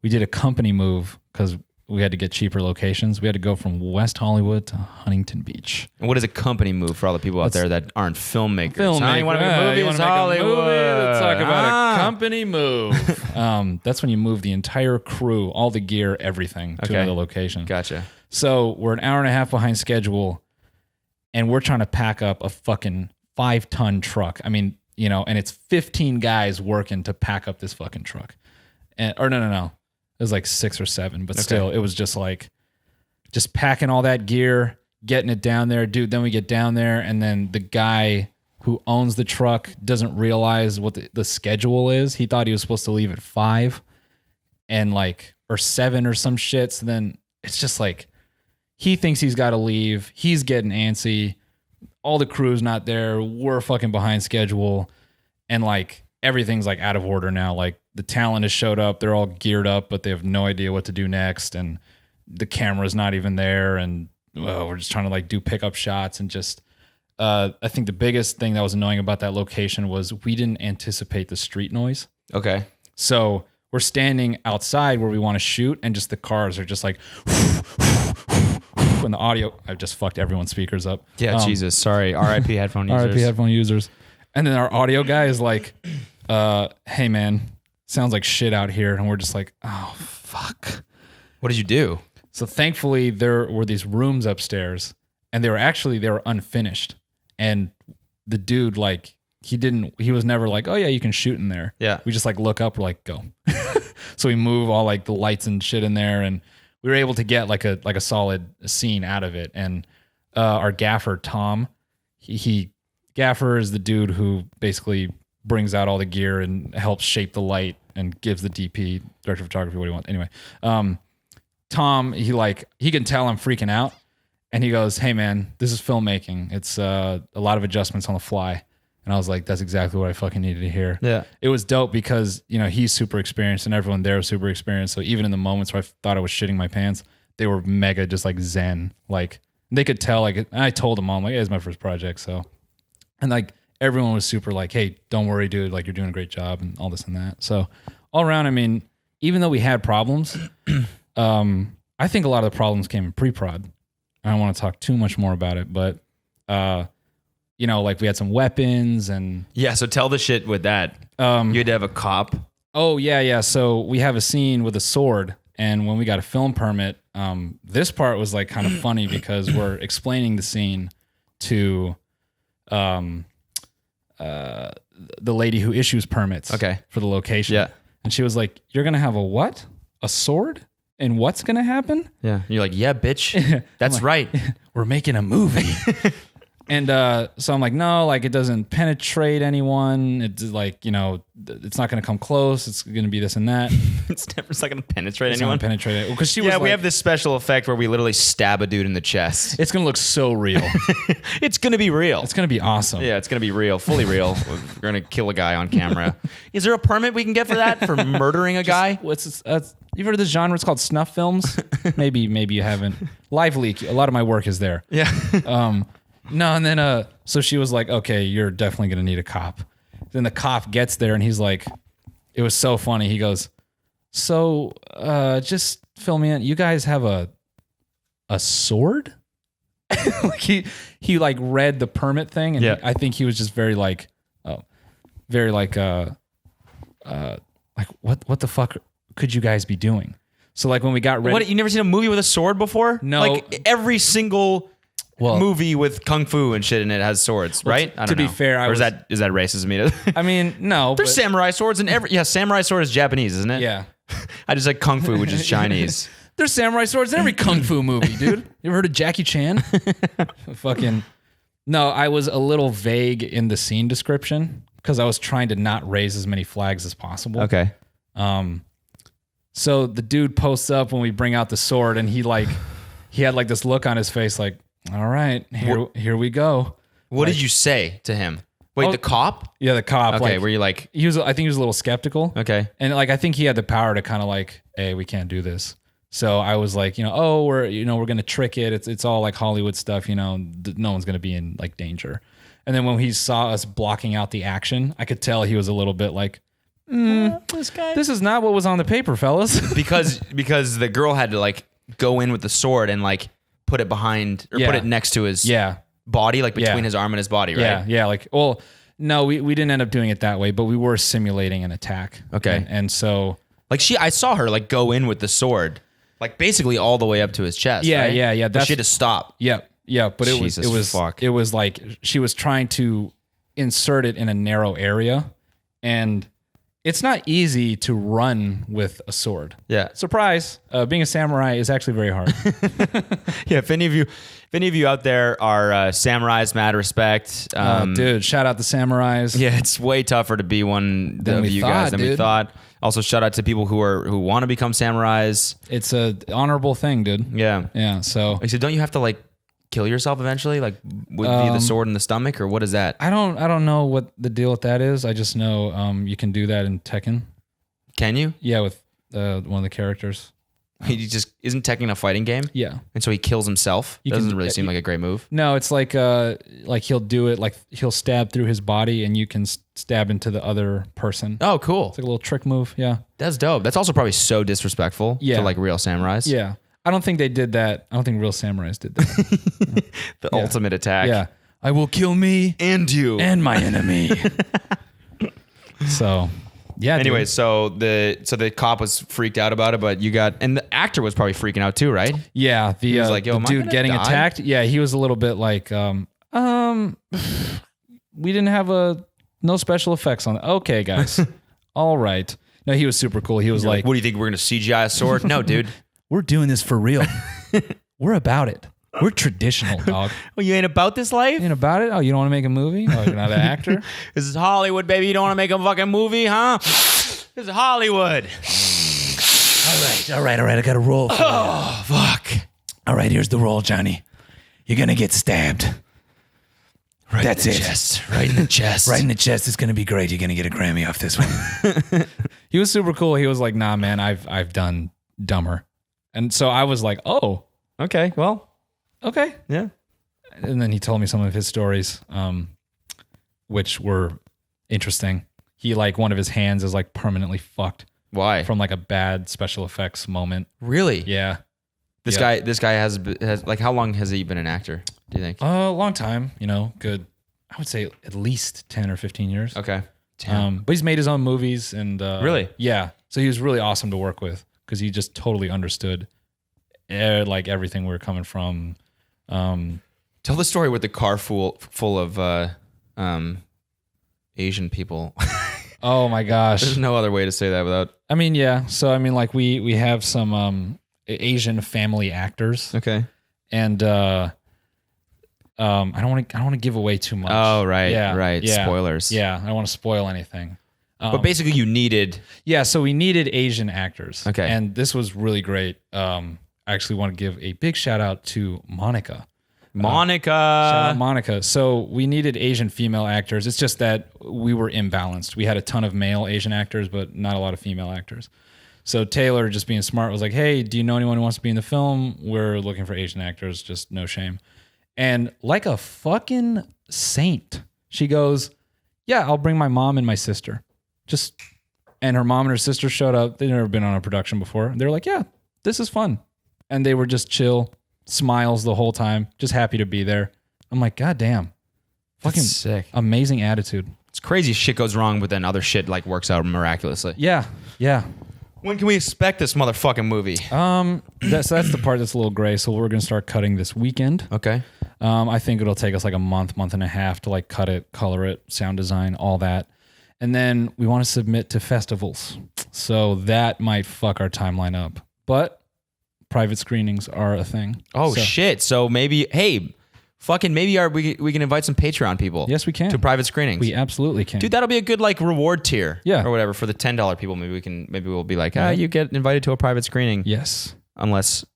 we did a company move because we had to get cheaper locations. We had to go from West Hollywood to Huntington Beach. And what is a company move for all the people out there that aren't filmmakers? Filmmaker. You want to make a movie? You It's wanna make a Hollywood. movie? Let's talk about Ah. a company move. That's when you move the entire crew, all the gear, everything to Okay. another location. Gotcha. So we're an hour and a half behind schedule, and we're trying to pack up a fucking 5-ton truck. I mean, and it's 15 guys working to pack up this fucking truck. No. It was like 6 or 7, but still, it was just packing all that gear, getting it down there. Dude, then we get down there, and then the guy who owns the truck doesn't realize what the schedule is. He thought he was supposed to leave at 5 or 7 or some shit. So then it's just like, he thinks he's got to leave. He's getting antsy. All the crew's not there. We're fucking behind schedule. And everything's out of order now. The talent has showed up. They're all geared up, but they have no idea what to do next. And the camera's not even there. And we're just trying to do pickup shots. And just, I think the biggest thing that was annoying about that location was we didn't anticipate the street noise. Okay. So we're standing outside where we want to shoot, and just the cars are just and the audio, I've just fucked everyone's speakers up. Yeah, Jesus. Sorry. R.I.P. headphone users. RIP headphone users. And then our audio guy is like, hey man, sounds like shit out here. And we're just like, oh fuck. What did you do? So thankfully there were these rooms upstairs, and they were unfinished. And the dude, he was never like, oh yeah, you can shoot in there. Yeah. We just look up, we're like, go. So we move all the lights and shit in there, and we were able to get a solid scene out of it. And our gaffer, Tom, Gaffer is the dude who basically brings out all the gear and helps shape the light and gives the DP, director of photography, what he wants. Anyway, Tom, he can tell I'm freaking out, and he goes, hey man, this is filmmaking. It's a lot of adjustments on the fly. And I was like, that's exactly what I fucking needed to hear. Yeah. It was dope because, he's super experienced, and everyone there was super experienced. So even in the moments where I thought I was shitting my pants, they were mega just zen. They could tell, I told them all, I'm like, hey, it's my first project. So, and everyone was super hey, don't worry, dude. You're doing a great job and all this and that. So all around, I mean, even though we had problems, I think a lot of the problems came in pre-prod. I don't want to talk too much more about it, but, we had some weapons and... Yeah, so tell the shit with that. You had to have a cop. Oh, yeah. So we have a scene with a sword, and when we got a film permit, this part was kind of funny because we're explaining the scene to the lady who issues permits for the location. Yeah. And she was like, you're going to have a what? A sword? And what's going to happen? Yeah. And you're like, yeah, bitch. That's right. We're making a movie. And so I'm like, no, it doesn't penetrate anyone. It's it's not going to come close. It's going to be this and that. It's never not going to penetrate It's anyone. not going to penetrate it. Because she was Yeah, we have this special effect where we literally stab a dude in the chest. it's going to look so real. It's going to be real. It's going to be awesome. Yeah, it's going to be real, fully real. We're going to kill a guy on camera. Is there a permit we can get for that? For murdering a guy? You've heard of this genre? It's called snuff films. maybe you haven't. Live Leak. A lot of my work is there. Yeah. No, and then so she was like, okay, you're definitely going to need a cop. Then the cop gets there and he's like, it was so funny. He goes, so just fill me in. You guys have a sword? Like he like read the permit thing, and I think he was just very like, like what the fuck could you guys be doing? So like when we got ready, What, you never seen a movie with a sword before? No. Like every single Well- movie with kung fu and shit in it has swords, right? I to don't be know. fair, or is that racism? I mean, no, There's but- samurai swords in every. Yeah, samurai sword is Japanese, isn't it? yeah. I just like kung fu, which is Chinese. There's samurai swords in every kung fu movie, dude. You ever heard of Jackie Chan? Fucking. No, I was a little vague in the scene description because I was trying to not raise as many flags as possible. Okay. So the dude posts up when we bring out the sword, and he had like this look on his face, like, all right, here we go. What did you say to him? Wait, Oh, the cop? Yeah, the cop. Okay, like, were you like, I think he was a little skeptical. okay. And like I think he had the power to kind of like, hey, we can't do this. So I was like, we're gonna trick it. It's all like Hollywood stuff, no one's gonna be in like danger. And then when he saw us blocking out the action, I could tell he was a little bit like, this is not what was on the paper, fellas. because the girl had to like go in with the sword and like put it behind or Yeah. put it next to his Yeah, body, like between Yeah. his arm and his body, right? yeah. Like, well, no, we didn't end up doing it that way, but we were simulating an attack. Okay. and so Like I saw her like go in with the sword, like basically all the way up to his chest. Yeah, right? yeah. But she had to stop. Yeah, but Jesus fuck. it was like she was trying to insert it in a narrow area, and it's not easy to run with a sword. Yeah. Surprise! Being a samurai is actually very hard. Yeah. If any of you out there are samurais, mad respect. Dude, shout out the samurais. Yeah, it's way tougher to be one Than of we you guys thought, than we dude. thought. Also, shout out to people who want to become samurais. It's a honorable thing, dude. Yeah. Yeah. So Like, so don't you have to like kill yourself eventually, like with the sword in the stomach, or what is that? I don't know what the deal with that is. I just know you can do that in Tekken. Can you? Yeah, with one of the characters. He just isn't Tekken a fighting game, Yeah. and so he kills himself. You Doesn't can- really seem like a great move. No, it's like he'll do it like he'll stab through his body and you can stab into the other person. Oh, cool. It's like a little trick move. Yeah. That's dope. That's also probably so disrespectful Yeah. to like real samurais. Yeah. I don't think they did that. I don't think real samurais did that. The ultimate attack. Yeah. I will kill me And you. and my enemy. So, yeah. dude. Anyway, so the cop was freaked out about it, but and the actor was probably freaking out too, right? Yeah, the, was like, yo, the am I dude gonna getting die? attacked. Yeah, he was a little bit like, we didn't have no special effects on it. Okay, guys. All right. No, he was super cool. He was like, what do you think? We're gonna CGI a sword? No, dude. we're doing this for real. We're about it. We're traditional, dog. Well, you ain't about this life. Ain't about it? Oh, you don't want to make a movie? Oh, you're not an actor? This is Hollywood, baby. You don't want to make a fucking movie, huh? This is Hollywood. All right. I got to roll. Oh, fuck. All right, here's the roll, Johnny. You're going to get stabbed. Right That's in the it. chest. Right in the chest. Right in the chest. It's going to be great. You're going to get a Grammy off this one. He was super cool. He was like, nah, man, I've done dumber. And so I was like, oh, Okay. Well. okay. Yeah. And then he told me some of his stories, which were interesting. He like one of his hands is like permanently fucked Why? from like a bad special effects moment. Really? Yeah. This guy has like, how long has he been an actor? Do you think? A long time, good. I would say at least 10 or 15 years. Okay. Damn. But he's made his own movies and Really? Yeah. So he was really awesome to work with because he just totally understood like everything we were coming from. Tell the story with the car full of Asian people. Oh my gosh. There's no other way to say that without. I mean, yeah. So I mean, like we have some Asian family actors, Okay. and I don't want to give away too much. Oh, right. Yeah, Right. yeah, Spoilers. Yeah, I don't want to spoil anything. But basically, you needed. Yeah, so we needed Asian actors. Okay. And this was really great. I actually want to give a big shout out to Monica. Monica. Shout out Monica. So we needed Asian female actors. It's just that we were imbalanced. We had a ton of male Asian actors, but not a lot of female actors. So Taylor, just being smart, was like, hey, do you know anyone who wants to be in the film? We're looking for Asian actors, just no shame. And like a fucking saint, she goes, yeah, I'll bring my mom and my sister. And her mom and her sister showed up. They'd never been on a production before. They were like, yeah, this is fun. And they were just chill, smiles the whole time, just happy to be there. I'm like, God damn. Fucking That's sick. amazing attitude. It's crazy shit goes wrong, but then other shit like works out miraculously. Yeah. Yeah. When can we expect this motherfucking movie? That's the part that's a little gray. So we're going to start cutting this weekend. Okay. I think it'll take us like a month and a half to like cut it, color it, sound design, all that. And then we want to submit to festivals. So that might fuck our timeline up. But private screenings are a thing. Oh, So- shit. So maybe, hey, fucking maybe we can invite some Patreon people. Yes, we can. To private screenings. We absolutely can. Dude, that'll be a good like reward tier. Yeah. Or whatever for the $10 people. Maybe we'll be like, you get invited to a private screening. Yes. Unless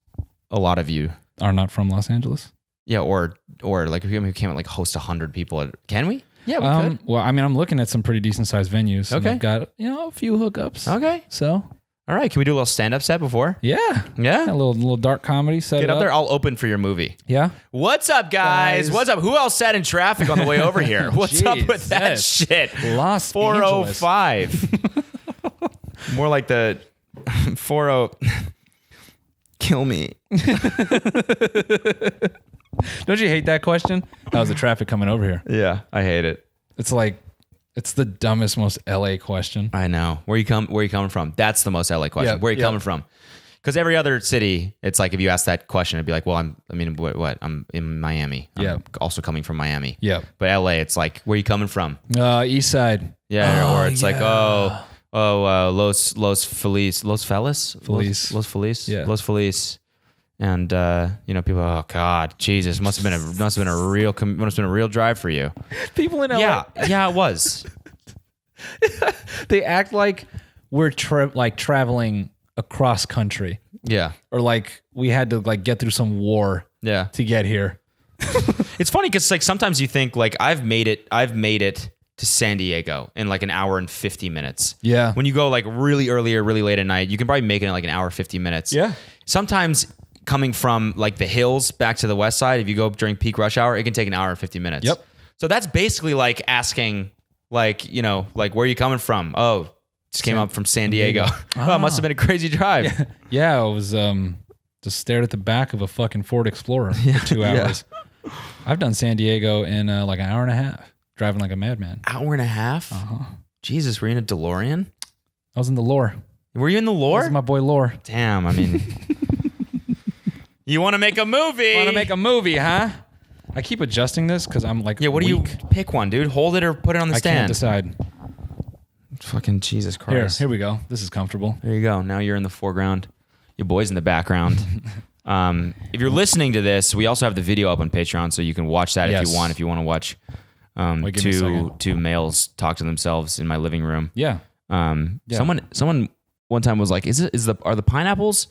a lot of you. Are not from Los Angeles. Yeah, or like if we can't like host 100 people. Can we? Yeah, we could. Well, I mean, I'm looking at some pretty decent sized venues. And Okay. I've got, a few hookups. Okay. So, All right. Can we do a little stand-up set before? yeah. Yeah. A little dark comedy set Get it up there. I'll open for your movie. Yeah. What's up, guys? What's up? Who else sat in traffic on the way over here? What's up with that Jesus. shit? Los Angeles. 405. More like the 40. Kill me. Don't you hate that question? How's the traffic coming over here? Yeah, I hate it. It's like, it's the dumbest, most LA question. I know. Where you coming from? That's the most LA question. Yeah, Where you yeah. coming from? Because every other city, it's like if you ask that question, it'd be like, well, what? I'm in Miami. Yeah. I'm also coming from Miami. Yeah. But LA, it's like, where you coming from? East Side. Yeah. Oh, or it's like, yeah. Los Feliz. Los Feliz? Feliz. Los Feliz? Yeah. Los Feliz. And people, oh God, Jesus, must have been a real drive for you. People in LA. Yeah, it was. They act like we're traveling across country, Yeah, or like we had to like get through some war yeah. to get here. It's funny because like sometimes you think like I've made it to San Diego in like an hour and 50 minutes. Yeah. When you go like really early or really late at night, you can probably make it in like an hour 50 minutes. Yeah. Sometimes coming from like the hills back to the west side, if you go during peak rush hour, it can take an hour and 50 minutes. Yep. So that's basically like asking like, like where are you coming from? Oh, just came up from San Diego. Oh, it must have been a crazy drive. Yeah, I was just stared at the back of a fucking Ford Explorer for 2 hours. I've done San Diego in like an hour and a half, driving like a madman. Hour and a half? Jesus, were you in a DeLorean? I was in the lore. Were you in the lore? This is my boy Lore. Damn, I mean, you want to make a movie? Want to make a movie, huh? I keep adjusting this because I'm like, Yeah, what do you weak. pick one, dude? Hold it or put it on the I stand. can't decide. Fucking Jesus Here, Christ. here we go. This is comfortable. There you go. Now you're in the foreground. Your boy's in the background. If you're listening to this, we also have the video up on Patreon, so you can watch that if Yes. you want. If you want to watch Wait, give me a second. two males talk to themselves in my living room. Yeah. Yeah. Someone one time was like, are the pineapples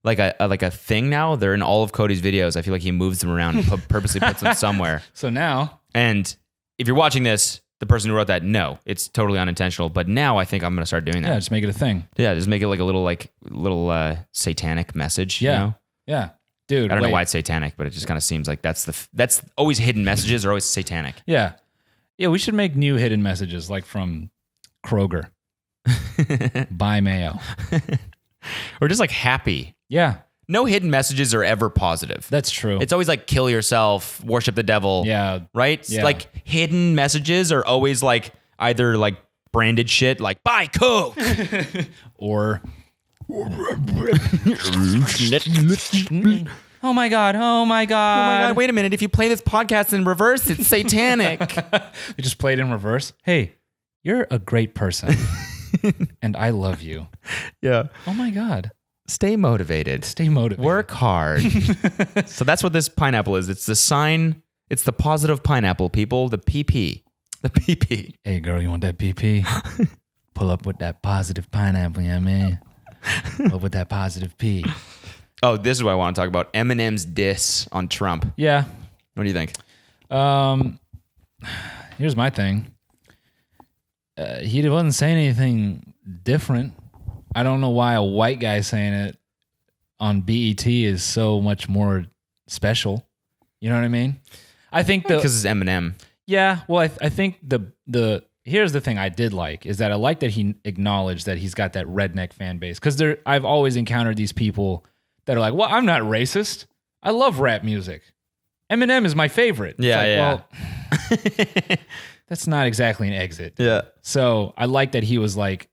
like a thing now? They're in all of Cody's videos. I feel like he moves them around and purposely puts them somewhere. So now, And if you're watching this, the person who wrote that, no, it's totally unintentional. But now I think I'm going to start doing that. yeah, just make it a thing. Yeah, just make it like a little satanic message. Yeah. You know? Yeah. Dude, I don't know wait. why it's satanic, but it just kind of seems like that's always hidden messages are always satanic. Yeah. Yeah, we should make new hidden messages like from Kroger. Buy mayo. Or just like happy. Yeah, No hidden messages are ever positive. that's true. It's always like kill yourself, worship the devil. yeah. Right? Yeah. Like hidden messages are always like either like branded shit like buy Coke. Or oh my god, oh my god. Oh my God, wait a minute. If you play this podcast in reverse, it's satanic. We just played in reverse. Hey, you're a great person. And I love you. Yeah. Oh my god. Stay motivated. Stay motivated. Work hard. So that's what this pineapple is. It's the sign. It's the positive pineapple, people. The PP. The PP. Hey girl, you want that PP? Pull up with that positive pineapple, yeah, man. Pull up with that positive P. Oh, this is what I want to talk about. Eminem's diss on Trump. Yeah. What do you think? Here's my thing. He wasn't saying anything different. I don't know why a white guy saying it on BET is so much more special. You know what I mean? I think Because it's Eminem. yeah. Well, I think here's the thing I did like is that I like that he acknowledged that he's got that redneck fan base. Because I've always encountered these people that are like, well, I'm not racist. I love rap music. Eminem is my favorite. It's Yeah, well, that's not exactly an exit. Yeah. So I like that he was like,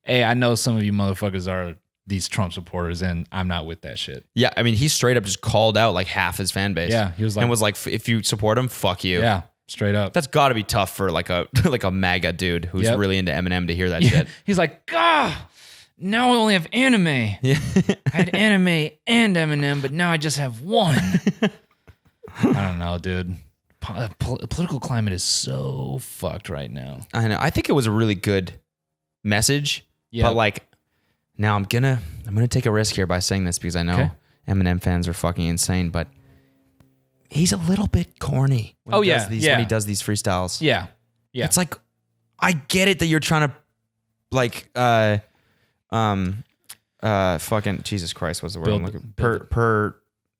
hey, I know some of you motherfuckers are these Trump supporters, and I'm not with that shit. Yeah, I mean, he straight up just called out like half his fan base. Yeah, he was like, and was like, if you support him, fuck you. yeah, straight up. That's got to be tough for like a like a MAGA dude who's Yep. really into Eminem to hear that Yeah. shit. He's like, now I only have anime. Yeah. I had anime and Eminem, but now I just have one. I don't know, dude. Political climate is so fucked right now. I know. I think it was a really good message. Yeah. But like, now I'm gonna take a risk here by saying this because I know Okay. Eminem fans are fucking insane, but he's a little bit corny. When he does when he does these freestyles. Yeah. Yeah. It's like, I get it that you're trying to like fucking Jesus Christ, what's the word I'm looking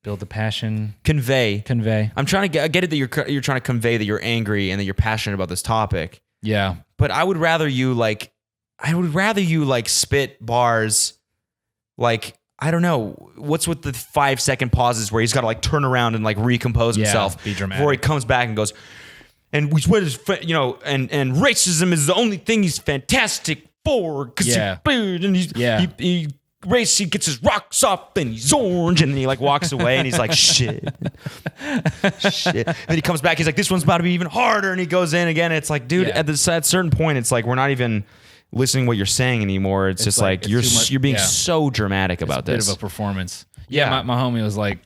build the passion, convey. convey. I'm trying to I get it that you're trying to convey that you're angry and that you're passionate about this topic. Yeah. But I would rather you like spit bars like, I don't know, what's with the 5-second pauses where he's got to like turn around and like recompose Yeah, himself be dramatic. before he comes back and goes, and we swear and racism is the only thing he's fantastic for because Yeah. he gets his rocks off and he's orange and then he like walks away and he's like shit. And then he comes back, he's like, this one's about to be even harder, and he goes in again. It's like, dude, Yeah. at a certain point, it's like we're not even listening to what you're saying anymore. It's just like it's you're too much- you're being yeah. so dramatic about Bit this. of a performance. Yeah. Yeah. My homie was like,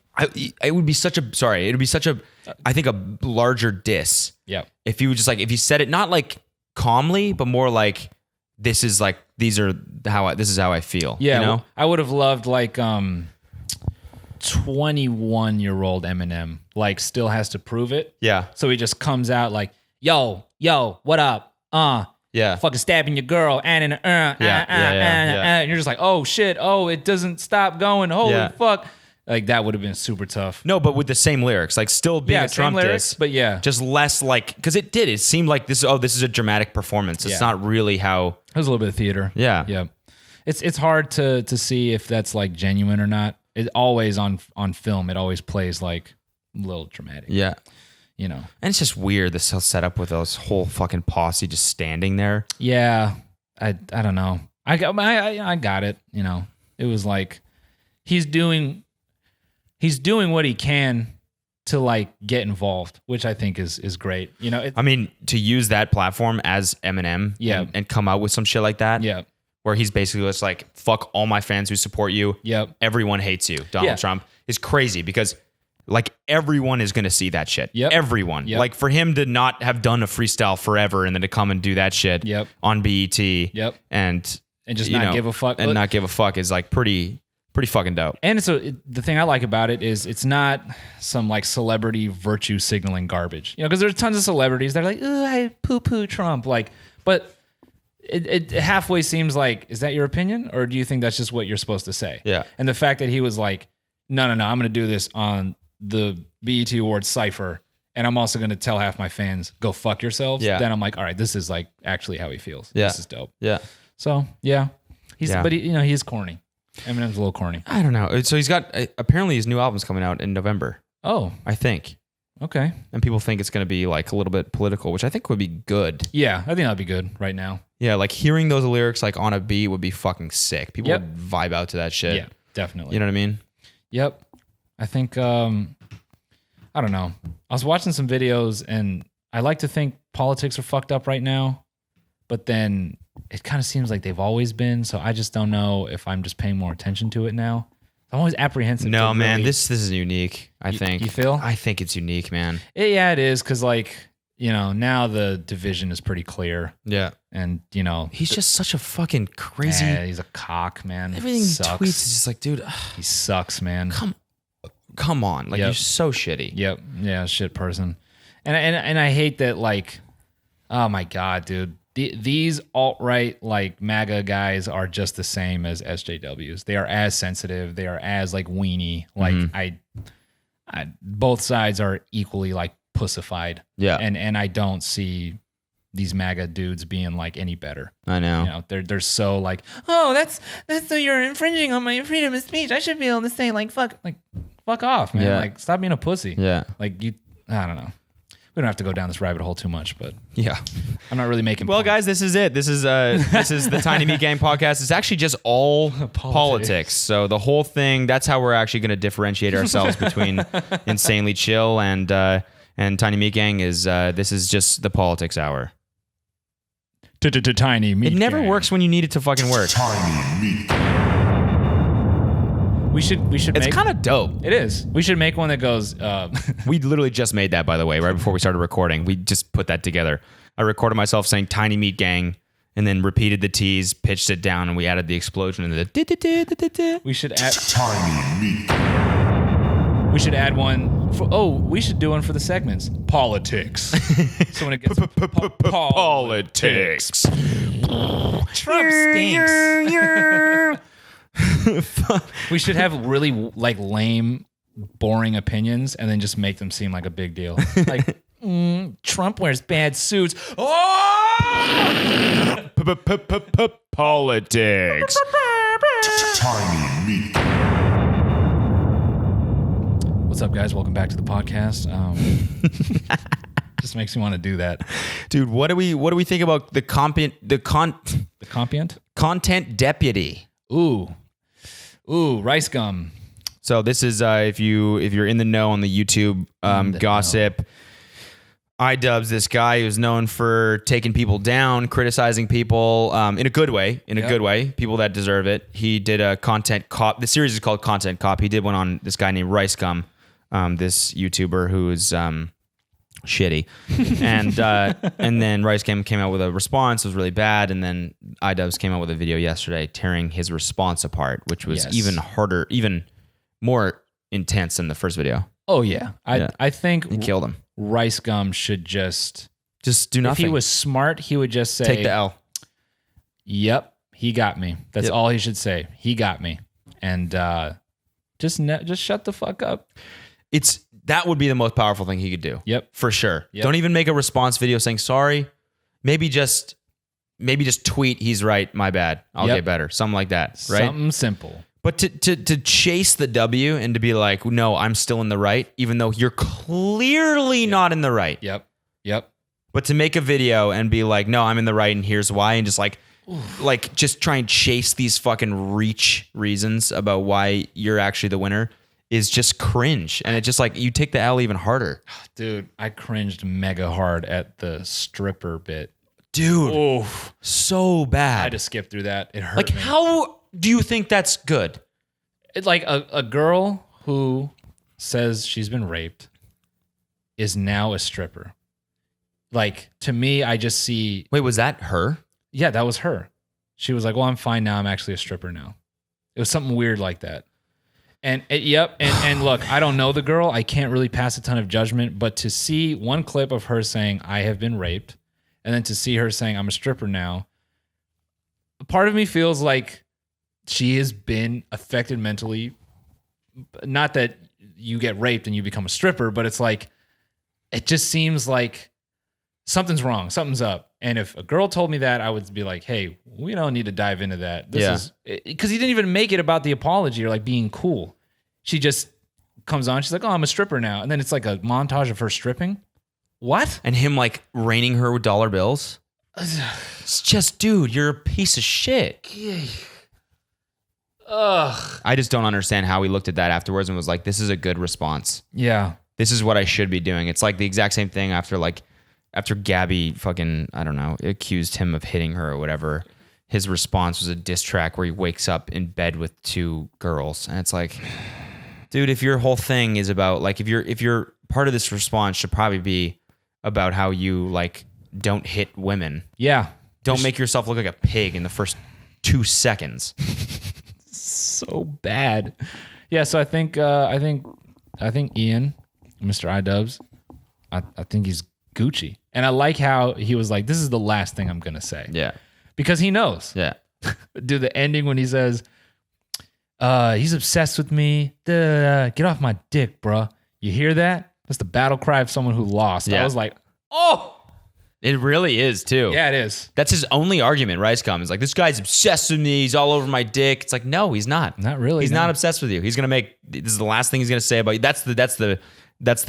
It would be such a I think a larger diss yeah. if you just like if you said it not like calmly but more like this is how I feel. Yeah, you know? I would have loved like 21-year-old Eminem like still has to prove it. Yeah. So he just comes out like, yo, what up? Yeah. Fucking stabbing your girl and in Yeah. and you're just like, oh shit, it doesn't stop going. Holy Yeah. fuck. Like that would have been super tough. No, but with the same lyrics, like still being Yeah, a same Trump lyrics, diss, but yeah. just less like because it seemed like this is a dramatic performance. It's Yeah. not really how. It was a little bit of theater. Yeah. Yeah. It's hard to see if that's like genuine or not. It always on film, it always plays like a little dramatic. Yeah. You know. And it's just weird this whole setup with those whole fucking posse just standing there. Yeah. I don't know. I got it. You know. It was like he's doing what he can to like get involved, which I think is great. You know, I mean, to use that platform as Eminem Yeah. and come out with some shit like that. yeah. Where he's basically just like, fuck all my fans who support you. Yep. Everyone hates you. Donald Yeah. Trump is crazy because like everyone is going to see that shit. Yep. Everyone. Yep. Like for him to not have done a freestyle forever and then to come and do that shit Yep. on BET. Yep. And just you not know, give a fuck. And not give a fuck is like pretty fucking dope. And the thing I like about it is it's not some like celebrity virtue signaling garbage. You know, because there's tons of celebrities that are like, "Ugh, I poo-poo Trump." Like, but it halfway seems like, is that your opinion? Or do you think that's just what you're supposed to say? Yeah. And the fact that he was like, no, I'm going to do this on the BET Awards Cypher. And I'm also going to tell half my fans, go fuck yourselves. Yeah. Then I'm like, all right, this is like actually how he feels. Yeah. This is dope. Yeah. So yeah, Yeah. but he's corny. Eminem's a little corny. I don't know. So he's got, apparently his new album's coming out in November, Oh, I think. okay. And people think it's going to be like a little bit political, which I think would be good. Yeah, I think that'd be good right now. Yeah, like hearing those lyrics like on a beat would be fucking sick. People Yep. would vibe out to that shit. Yeah, definitely. You know what I mean? Yep. I think I don't know. I was watching some videos and I like to think politics are fucked up right now, but then it kind of seems like they've always been, so I just don't know if I'm just paying more attention to it now. I'm always apprehensive. No, to man, really- this is unique, I think. you feel? I think it's unique, man. Yeah, it is cuz like, you know, now the division is pretty clear Yeah. and, you know, He's just such a fucking crazy he's a cock, man. everything sucks. he tweets is just like, dude, He sucks, man. come on. Like Yep. you're so shitty. Yep. Yeah, shit person. And I hate that, like, oh my God, dude. These alt-right like MAGA guys are just the same as SJWs. They are as sensitive. They are as like weenie. Like I both sides are equally like pussified. Yeah. And I don't see these MAGA dudes being like any better. I know. You know, they're so like, Oh, that's so you're infringing on my freedom of speech. I should be able to say like fuck. fuck off, man. Yeah. Like, stop being a pussy. Yeah. Like I don't know. We don't have to go down this rabbit hole too much, but Yeah. I'm not really making. Well, points. guys, this is it. This is the Tiny Meat Gang podcast. It's actually just all politics. So the whole thing. That's how we're actually going to differentiate ourselves between Insanely Chill and Tiny Meat Gang. Is this is just the politics hour. Tiny meat. It never gang. works when you need it to fucking work. Tiny meat. We should It's make. kind of dope. It is. We should make one that goes. We literally just made that, by the way, right before we started recording. We just put that together. I recorded myself saying Tiny Meat Gang and then repeated the T's, pitched it down, and we added the explosion and the we should add. Tiny meat. We should add one. We should do one for the segments. Politics. So when it gets politics. Trump stinks. We should have really like lame, boring opinions, and then just make them seem like a big deal. Like Trump wears bad suits. Oh! Politics. Tiny meat. What's up, guys? Welcome back to the podcast. Just makes me want to do that. Dude, what do we think about the The compiant? content deputy? Ooh, rice gum. So this is if you're in the know on the YouTube gossip. iDubbbz, this guy who's known for taking people down, criticizing people in a good way, good way, people that deserve it. He did a Content Cop. The series is called Content Cop. He did one on this guy named Rice Gum, this YouTuber who is shitty, and then Rice Gum came out with a response. It was really bad, and then iDubbbz came out with a video yesterday tearing his response apart, which was even harder, even more intense than the first video. Oh yeah, I think He killed him. Rice Gum should just do nothing. If he was smart, he would just say, take the L. Yep, he got me. That's Yep. all he should say. He got me, and just shut the fuck up. That would be the most powerful thing he could do. Yep. For sure. Yep. Don't even make a response video saying sorry. Maybe just tweet, he's right, my bad. I'll Yep. get better. Something like that. Right. Something simple. But to chase the W and to be like, no, I'm still in the right, even though you're clearly not in the right. Yep. But to make a video and be like, no, I'm in the right and here's why, and just just try and chase these fucking reach reasons about why you're actually the winner is just cringe. And it's just like, you take the L even harder. Dude, I cringed mega hard at the stripper bit. Dude, Oh, so I bad. had to skip through that. It hurt Like, me. how do you think that's good? It's like a girl who says she's been raped is now a stripper. Like, to me, I just see, Wait, was that her? yeah, that was her. She was like, well, I'm fine now. I'm actually a stripper now. It was something weird like that. And and look, I don't know the girl. I can't really pass a ton of judgment, but to see one clip of her saying, I have been raped, and then to see her saying, I'm a stripper now, part of me feels like she has been affected mentally. Not that you get raped and you become a stripper, but it's like, it just seems like something's wrong, something's up. And if a girl told me that, I would be like, hey, we don't need to dive into that. This is because he didn't even make it about the apology or like being cool. She just comes on, she's like, oh, I'm a stripper now. And then it's like a montage of her stripping. What? And him like raining her with dollar bills? It's just, dude, you're a piece of shit. Ugh. I just don't understand how he looked at that afterwards and was like, this is a good response. Yeah. This is what I should be doing. It's like the exact same thing after Gabby fucking, I don't know, accused him of hitting her or whatever. His response was a diss track where he wakes up in bed with two girls. And it's like, dude, if your whole thing is about like, if you're part of this response should probably be about how you like don't hit women. Yeah. Don't make yourself look like a pig in the first 2 seconds. So bad. Yeah. So I think Ian, Mr. iDubbbz, I think he's Gucci. And I like how he was like, this is the last thing I'm going to say. Yeah. Because he knows. Yeah. Do the ending when he says, he's obsessed with me. Get off my dick, bruh. You hear that? That's the battle cry of someone who lost. Yeah. I was like, oh, It really is too. Yeah, it is. That's his only argument, Rice Gum. Is like, this guy's obsessed with me. He's all over my dick. It's like, no, he's not. Not really, He's no. not obsessed with you. He's gonna make, this is the last thing he's gonna say about you. That's the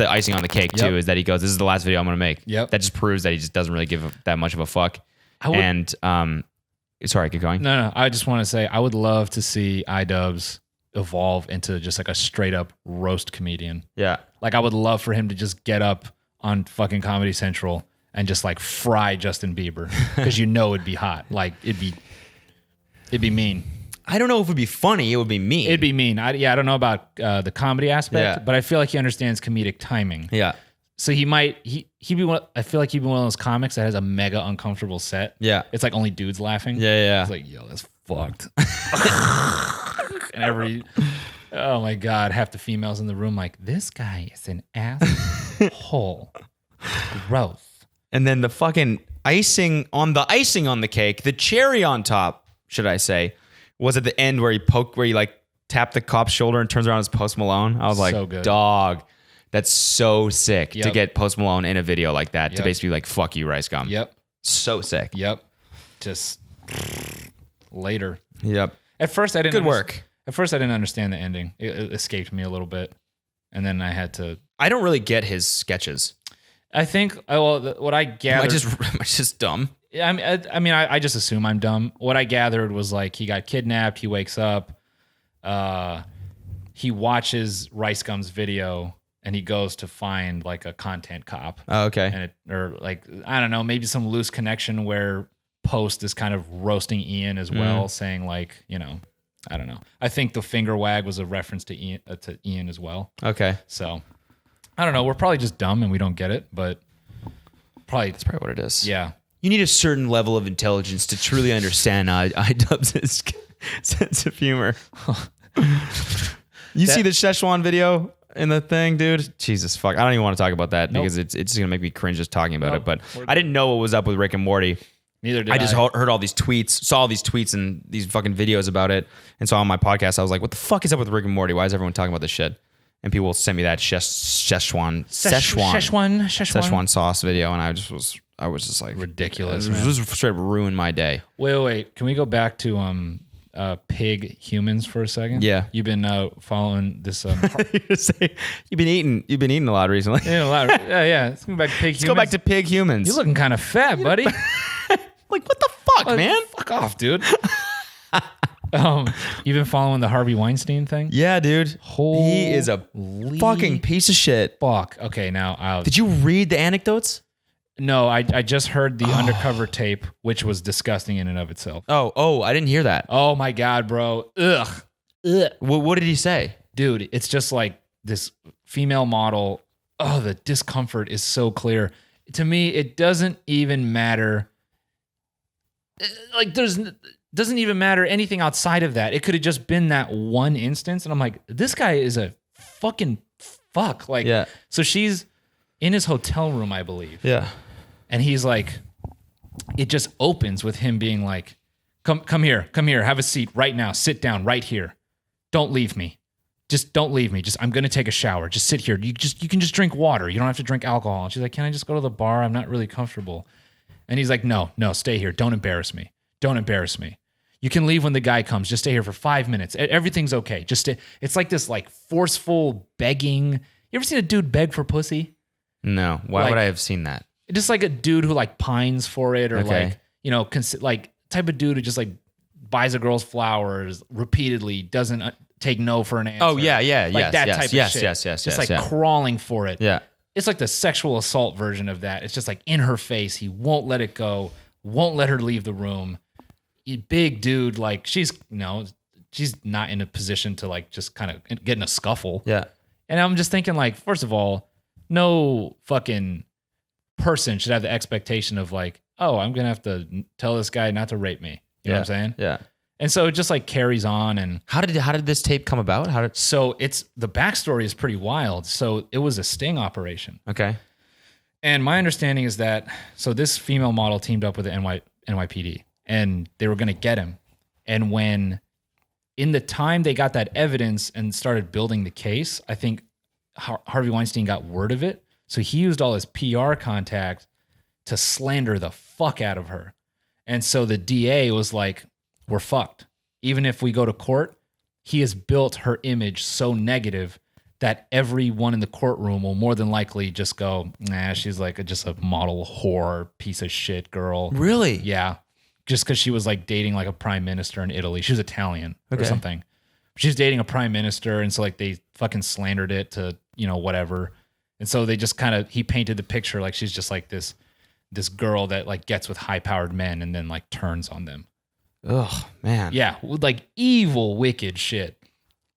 icing on the cake too, Yep. is that he goes, this is the last video I'm gonna make. Yep. That just proves that he just doesn't really give that much of a fuck. would- And sorry, keep going. No. I just want to say I would love to see iDubbbz evolve into just like a straight up roast comedian. Yeah. Like I would love for him to just get up on fucking Comedy Central and just like fry Justin Bieber because it'd be hot. Like it'd be mean. I don't know if it would be funny. It would be mean. It'd be mean. I don't know about the comedy aspect, Yeah. but I feel like he understands comedic timing. Yeah. So he'd be one. I feel like he'd be one of those comics that has a mega uncomfortable set. Yeah. It's like only dudes laughing. Yeah. It's like, yo, that's fucked. And oh my God, half the females in the room like, this guy is an asshole. Gross. And then the fucking icing on the cake, the cherry on top, should I say, was at the end where he like tapped the cop's shoulder and turns around as Post Malone. I was like, So good. dog, that's so sick to Yep. get Post Malone in a video like that to Yep. basically like, fuck you, Rice Gum. Yep. So sick. Yep. Just later. Yep. At first, I didn't. Good work. At first, I didn't understand the ending. It escaped me a little bit, and then I had to. I don't really get his sketches. I think. What I gathered. Am I just dumb? I just assume I'm dumb. What I gathered was like he got kidnapped. He wakes up. He watches Rice Gum's video, and he goes to find like a content cop. Oh, okay. And or like I don't know, maybe some loose connection where Post is kind of roasting Ian as well, saying like, I don't know. I think the finger wag was a reference to Ian as well. Okay. So I don't know. We're probably just dumb and we don't get it, but probably That's probably what it is. yeah. You need a certain level of intelligence to truly understand iDubbbz's sense of humor. You see the Szechuan video in the thing, dude? Jesus fuck. I don't even want to talk about that because it's just going to make me cringe just talking about it. But I didn't know what was up with Rick and Morty. Neither did I just heard all these tweets, saw all these tweets and these fucking videos about it. And so on my podcast, I was like, what the fuck is up with Rick and Morty? Why is everyone talking about this shit? And people will send me that Szechuan sauce video. And I was just like, ridiculous. It Man. just straight up ruined my day. Wait. Can we go back to pig humans for a second? Yeah. You've been following this. You've been eating a lot recently. Yeah. Let's go back to pig humans. Let's go back to pig humans. You're looking kind of fat, buddy. Like, what the fuck, man? Fuck off, dude. You've been following the Harvey Weinstein thing? Yeah, dude. He is a fucking piece of shit. Fuck. Okay, now Did you read the anecdotes? no, I just heard the undercover tape, which was disgusting in and of itself. Oh, I didn't hear that. Oh my God, bro. Ugh. What did he say? Dude, it's just like this female model. Oh, the discomfort is so clear. To me, it doesn't even matter. Like, doesn't even matter anything outside of that. It could have just been that one instance. And I'm like, this guy is a fucking fuck. Like, Yeah. So she's in his hotel room, I believe. Yeah. And he's like, it just opens with him being like, come here, have a seat right now. Sit down right here. Don't leave me. Just don't leave me. I'm going to take a shower. Just sit here. You can just drink water. You don't have to drink alcohol. And she's like, can I just go to the bar? I'm not really comfortable. And he's like, no, stay here. Don't embarrass me. Don't embarrass me. You can leave when the guy comes. Just stay here for 5 minutes. Everything's okay. Just stay. It's like this like forceful begging. You ever seen a dude beg for pussy? No. Why Like- would I have seen that? Just like a dude who like pines for it, or Okay. like, like type of dude who just like buys a girl's flowers repeatedly, doesn't take no for an answer. Oh, yeah, Like yes, that yes, type of yes, shit. yes, yes, Just yes, like yeah. crawling for it. Yeah. It's like the sexual assault version of that. It's just like in her face. He won't let it go. Won't let her leave the room. Big dude, like she's not in a position to like just kind of get in a scuffle. Yeah. And I'm just thinking like, first of all, no fucking person should have the expectation of like, oh, I'm gonna have to tell this guy not to rape me. You know what I'm saying? Yeah. And so it just like carries on. And How did this tape come about? so it's the backstory is pretty wild. So it was a sting operation. Okay. And my understanding is that so this female model teamed up with the NYPD and they were going to get him. And when in the time they got that evidence and started building the case, I think Harvey Weinstein got word of it. So he used all his PR contact to slander the fuck out of her. And so the DA was like, we're fucked. Even if we go to court, he has built her image so negative that everyone in the courtroom will more than likely just go, nah, she's like just a model whore, piece of shit girl. Really? Yeah. Just because she was like dating like a prime minister in Italy. She was Italian or Okay. something. She's dating a prime minister. And so like they fucking slandered it to, whatever. And so they just he painted the picture like she's just like this girl that like gets with high powered men and then like turns on them. Oh man. Yeah. With like evil, wicked shit.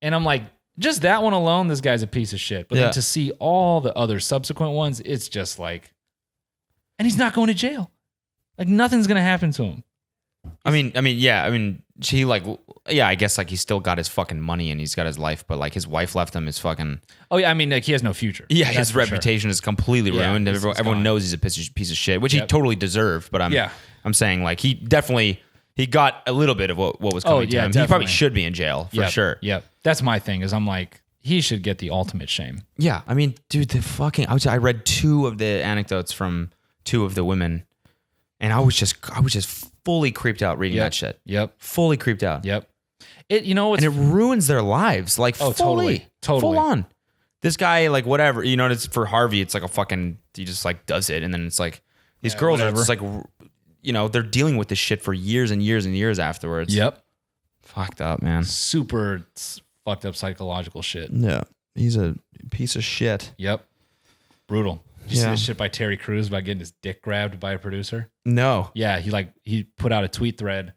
And I'm like, just that one alone, this guy's a piece of shit. But Yeah. then to see all the other subsequent ones, it's just like, and he's not going to jail. Like nothing's going to happen to him. I mean, she like, yeah, I guess like he still got his fucking money and he's got his life, but like his wife left him his fucking. Oh yeah, I mean, like he has no future. Yeah, That's his for sure. reputation is completely Yeah, ruined. it's Everyone gone. knows he's a piece of shit, which he Yep. totally deserved. But I'm saying like he got a little bit of what was coming to yeah, him. He probably definitely. should be in jail for Yep, sure. Yep. That's my thing. Is I'm like he should get the ultimate shame. Yeah, I mean, dude, I read 2 of the anecdotes from 2 of the women, and I was just fully creeped out reading Yep. that shit. Yep. Fully creeped out. Yep. It it's And it ruins their lives. Like, Oh, fully. totally. Full on. This guy, like, whatever, it's for Harvey, it's like a fucking, he just like does it. And then it's like, these girls whatever. are just like, they're dealing with this shit for years and years and years afterwards. Yep. Fucked up, man. Super fucked up psychological shit. Yeah. He's a piece of shit. Yep. Brutal. Did you see Yeah. this shit by Terry Crews about getting his dick grabbed by a producer? No. Yeah, he put out a tweet thread,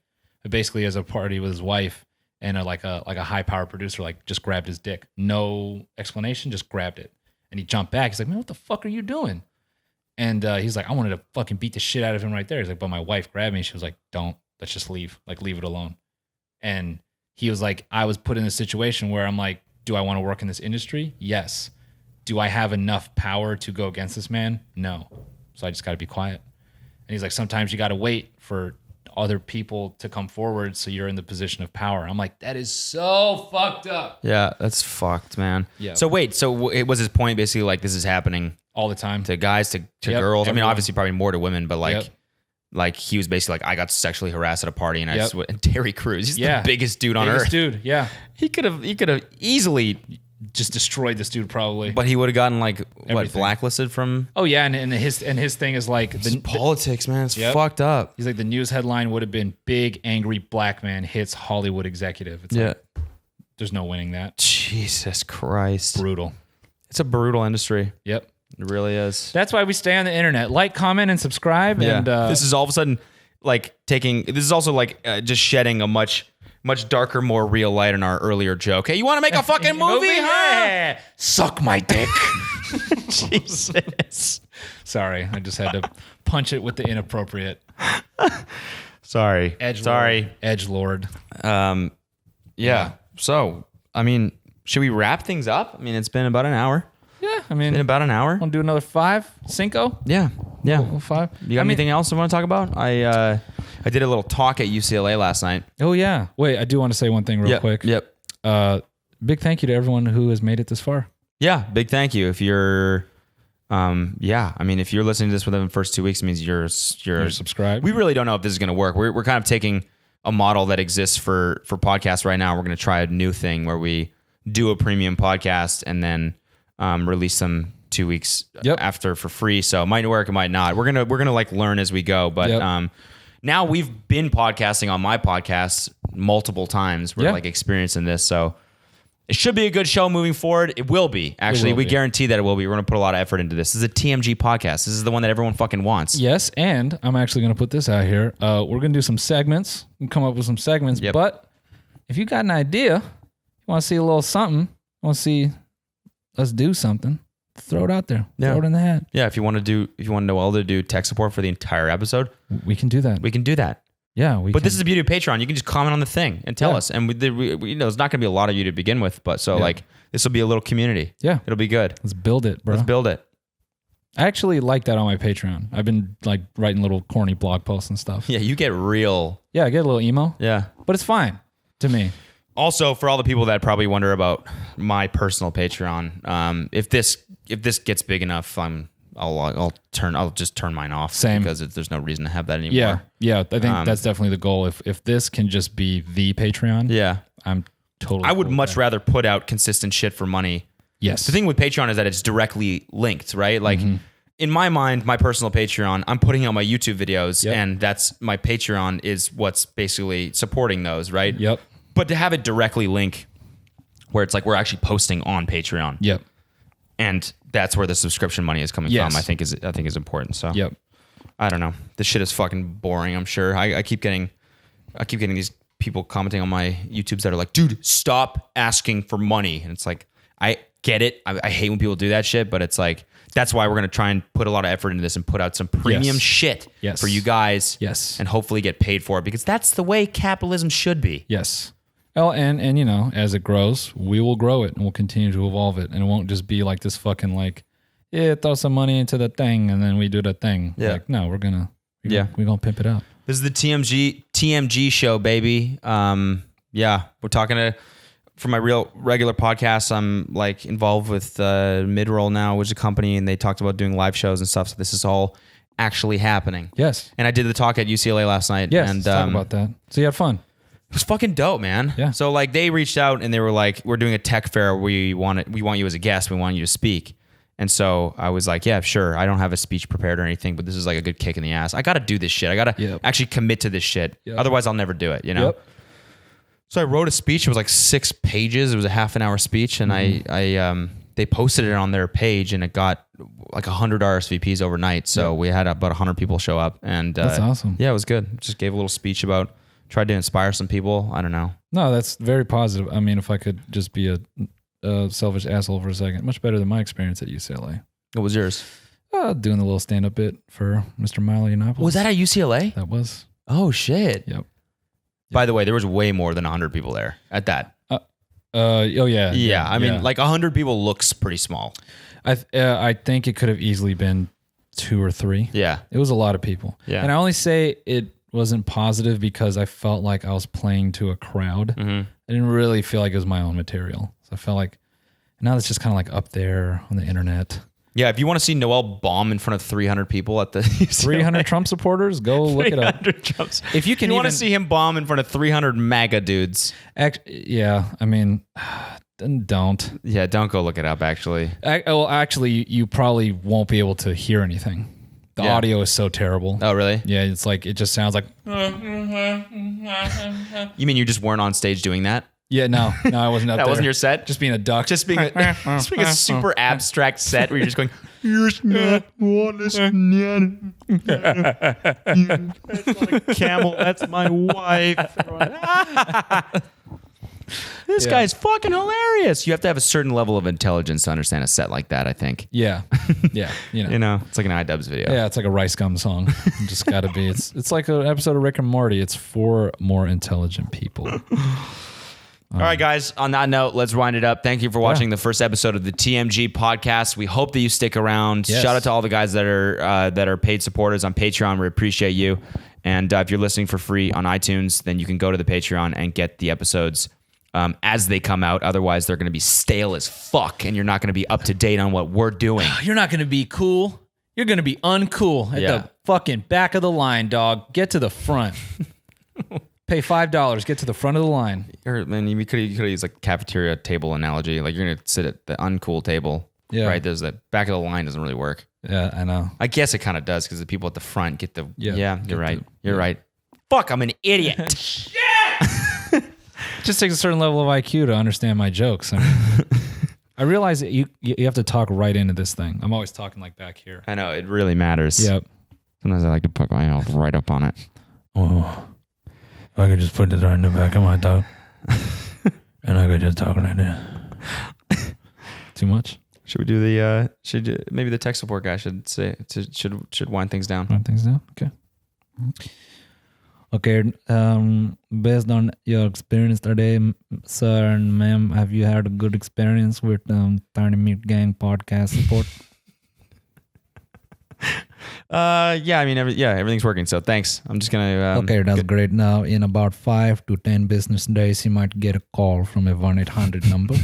basically as a party with his wife, and a high power producer like just grabbed his dick, no explanation, just grabbed it, and he jumped back. He's like, "Man, what the fuck are you doing?" And he's like, "I wanted to fucking beat the shit out of him right there." He's like, "But my wife grabbed me." She was like, "Don't. Let's just leave. Like, leave it alone." And he was like, "I was put in a situation where I'm like, do I want to work in this industry? Yes. Do I have enough power to go against this man? No. So I just got to be quiet." And he's like, sometimes you got to wait for other people to come forward so you're in the position of power. I'm like, that is so fucked up. Yeah, that's fucked, man. Yeah. So wait, it was his point basically like this is happening All the time. to guys, to Yep, girls. I mean, everyone. obviously probably more to women, but like, Yep. like he was basically like, I got sexually harassed at a party and Yep. and Terry Crews, he's Yeah. the biggest dude on Biggest earth. dude, yeah. He could have easily, Just destroyed this dude probably. but he would have gotten like Everything. blacklisted from Oh yeah, and his thing is like politics, man. It's Yep. fucked up. he's like the news headline would have been big angry black man hits Hollywood executive. It's like, there's no winning that. Jesus Christ. Brutal. It's a brutal industry. Yep. It really is. That's why we stay on the internet. Like, comment, and subscribe. Yeah. And This is all of a sudden like this is also like just shedding a much darker, more real light on our earlier joke. Hey, you want to make a fucking movie, huh? Yeah. Suck my dick. Jesus. Sorry, I just had to punch it with the inappropriate Sorry. edge. Sorry. Edge Lord. Yeah. So, I mean, should we wrap things up? I mean, it's been about an hour. Yeah, I mean, Been about an hour. want to do another 5? Cinco? Yeah. Yeah. Well, 5. You got anything else you want to talk about? I did a little talk at UCLA last night. Oh yeah. Wait, I do want to say one thing real quick. Yep. Big thank you to everyone who has made it this far. Yeah. Big thank you. If you're, I mean, if you're listening to this within the first 2 weeks, it means you're subscribed. We really don't know if this is going to work. We're kind of taking a model that exists for podcasts right now. We're going to try a new thing where we do a premium podcast and then release them 2 weeks Yep. after for free. So it might work, it might not. We're gonna like learn as we go. But Yep. now we've been podcasting on my podcast multiple times. We're Yeah. like experiencing this, so it should be a good show moving forward. It will be. Actually, will we be. guarantee that it will be. We're gonna put a lot of effort into this. This is a TMG podcast. This is the one that everyone fucking wants. Yes, and I'm actually going to put this out here. We're going to do some segments. We'll come up with some segments. Yep. But if you got an idea, you want to see a little something, want to see us do something, throw it out there. Yeah. Throw it in the hat. Yeah, if you want to know all to do tech support for the entire episode, We can do that. we can do that. Yeah, But this is the beauty of Patreon. You can just comment on the thing and tell Yeah. us. And we there's not going to be a lot of you to begin with, but so like this will be a little community. Yeah. It'll be good. Let's build it, bro. Let's build it. I actually like that on my Patreon. I've been like writing little corny blog posts and stuff. Yeah, you get real. Yeah, I get a little emo, Yeah. but it's fine to me. Also, for all the people that probably wonder about my personal Patreon, if this gets big enough, I'm I'll just turn mine off. Same. Because there's no reason to have that anymore. Yeah. I think that's definitely the goal. If this can just be the Patreon, Yeah. I'm totally. I would cool with much that. rather put out consistent shit for money. Yes. The thing with Patreon is that it's directly linked, right? Like in my mind, my personal Patreon, I'm putting out my YouTube videos, Yep. and that's my Patreon is what's basically supporting those, right? Yep. But to have it directly link, where it's like we're actually posting on Patreon, Yep. and that's where the subscription money is coming Yes. from. I think is important. So Yep. I don't know. This shit is fucking boring. I'm sure. I keep getting these people commenting on my YouTubes that are like, dude, stop asking for money. And it's like, I get it. I hate when people do that shit, but it's like, that's why we're going to try and put a lot of effort into this and put out some premium Yes. shit Yes. for you guys. Yes. And hopefully get paid for it, because that's the way capitalism should be. Yes. Well, and you know, as it grows, we will grow it and we'll continue to evolve it, and it won't just be like this fucking like, yeah, throw some money into the thing and then we do the thing. Yeah. Like, no, we're gonna pimp it up. This is the TMG show, baby. Yeah, we're talking to, for my real regular podcast, I'm like involved with Midroll now, which is a company, and they talked about doing live shows and stuff. So this is all actually happening. Yes. And I did the talk at UCLA last night. Yes. And Let's talk about that. So you had fun. it was fucking dope, man. Yeah. So like they reached out and they were like, we're doing a tech fair. We want you as a guest. We want you to speak. And so I was like, yeah, sure. I don't have a speech prepared or anything, but this is like a good kick in the ass. I got to do this shit. I got to Yep. actually commit to this shit. Yep. Otherwise I'll never do it, you know? Yep. So I wrote a speech. It was like 6 pages. It was a half an hour speech. And they posted it on their page, and it got like 100 RSVPs overnight. So we had about 100 people show up, and That's awesome. Yeah, it was good. Just gave a little speech tried to inspire some people. I don't know. No, that's very positive. I mean, if I could just be a selfish asshole for a second, much better than my experience at UCLA. What was yours? Doing the little stand-up bit for Mr. Milo Yiannopoulos. Was that at UCLA? That was. Oh shit. Yep. By the way, there was way more than 100 people there at that. Oh yeah. Yeah, I mean, yeah. like 100 people looks pretty small. I think it could have easily been 2 or 3. Yeah. It was a lot of people. Yeah. And I only say it wasn't positive because I felt like I was playing to a crowd. Mm-hmm. I didn't really feel like it was my own material. So I felt like now it's just kind of like up there on the internet. Yeah, if you want to see Noel bomb in front of 300 people at the 300 Trump supporters, go look it up. 300 Trumps. If you can want to even- see him bomb in front of 300 MAGA dudes. Yeah, I mean, then don't. Yeah, don't go look it up, actually. Well, actually, you probably won't be able to hear anything. The Yeah. audio is so terrible. Oh, really? Yeah, it's like, it just sounds like, You mean you just weren't on stage doing that? yeah, no, I wasn't up That there. wasn't your set? Just being a duck. Just being a super abstract set where you're just going, "Here's not one, it's camel, that's my wife." This Yeah. guy's fucking hilarious. You have to have a certain level of intelligence to understand a set like that, I think. Yeah, yeah, You know, it's like an iDubbbz video. Yeah, it's like a Rice Gum song. You just got to be. It's like an episode of Rick and Morty. It's for more intelligent people. All right, guys. On that note, let's wind it up. Thank you for watching the first episode of the TMG podcast. We hope that you stick around. Yes. Shout out to all the guys that are paid supporters on Patreon. We appreciate you. And if you're listening for free on iTunes, then you can go to the Patreon and get the episodes as they come out. Otherwise, they're going to be stale as fuck, and you're not going to be up to date on what we're doing. You're not going to be cool. You're going to be uncool at Yeah. the fucking back of the line, dog. Get to the front. Pay $5. Get to the front of the line. Or, man, you could have used like a cafeteria table analogy. Like you're going to sit at the uncool table. Yeah. Right? There's the back of the line doesn't really work. Yeah, I know. I guess it kind of does because the people at the front get the. Yeah, get you're right. the- You're right. Fuck, I'm an idiot. It just takes a certain level of IQ to understand my jokes. I mean, I realize that you have to talk right into this thing. I'm always talking like back here. I know, it really matters. Yep. Sometimes I like to put my mouth right up on it. Oh, I could just put it right in the back of my throat, and I could just talk like that. Too much? Should we do the maybe the tech support guy should should wind things down. Write things down. Okay. Okay. Based on your experience today, sir and ma'am, have you had a good experience with Tiny Meat Gang podcast support? Yeah, I mean everything's working, so thanks. I'm just gonna Okay, that's great. Now, in about 5 to 10 business days, you might get a call from a 1-800 number.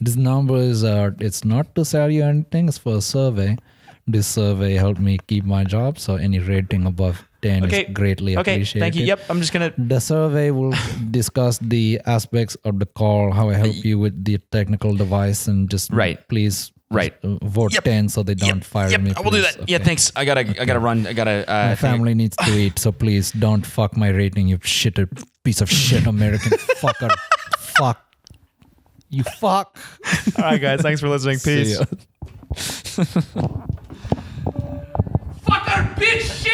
This number is, it's not to sell you anything, it's for a survey This survey helped me keep my job, so any rating above 10 is greatly appreciated. Thank you. Yep, I'm just gonna. The survey will discuss the aspects of the call, how I help you with the technical device, and just please vote 10 so they don't fire me. I will do that. Okay. Yeah, thanks. I gotta run. My family needs to eat, so please don't fuck my rating, you shitter piece of shit American fucker. Fuck. You fuck. All right, guys. Thanks for listening. Peace. See ya. Fucker, bitch.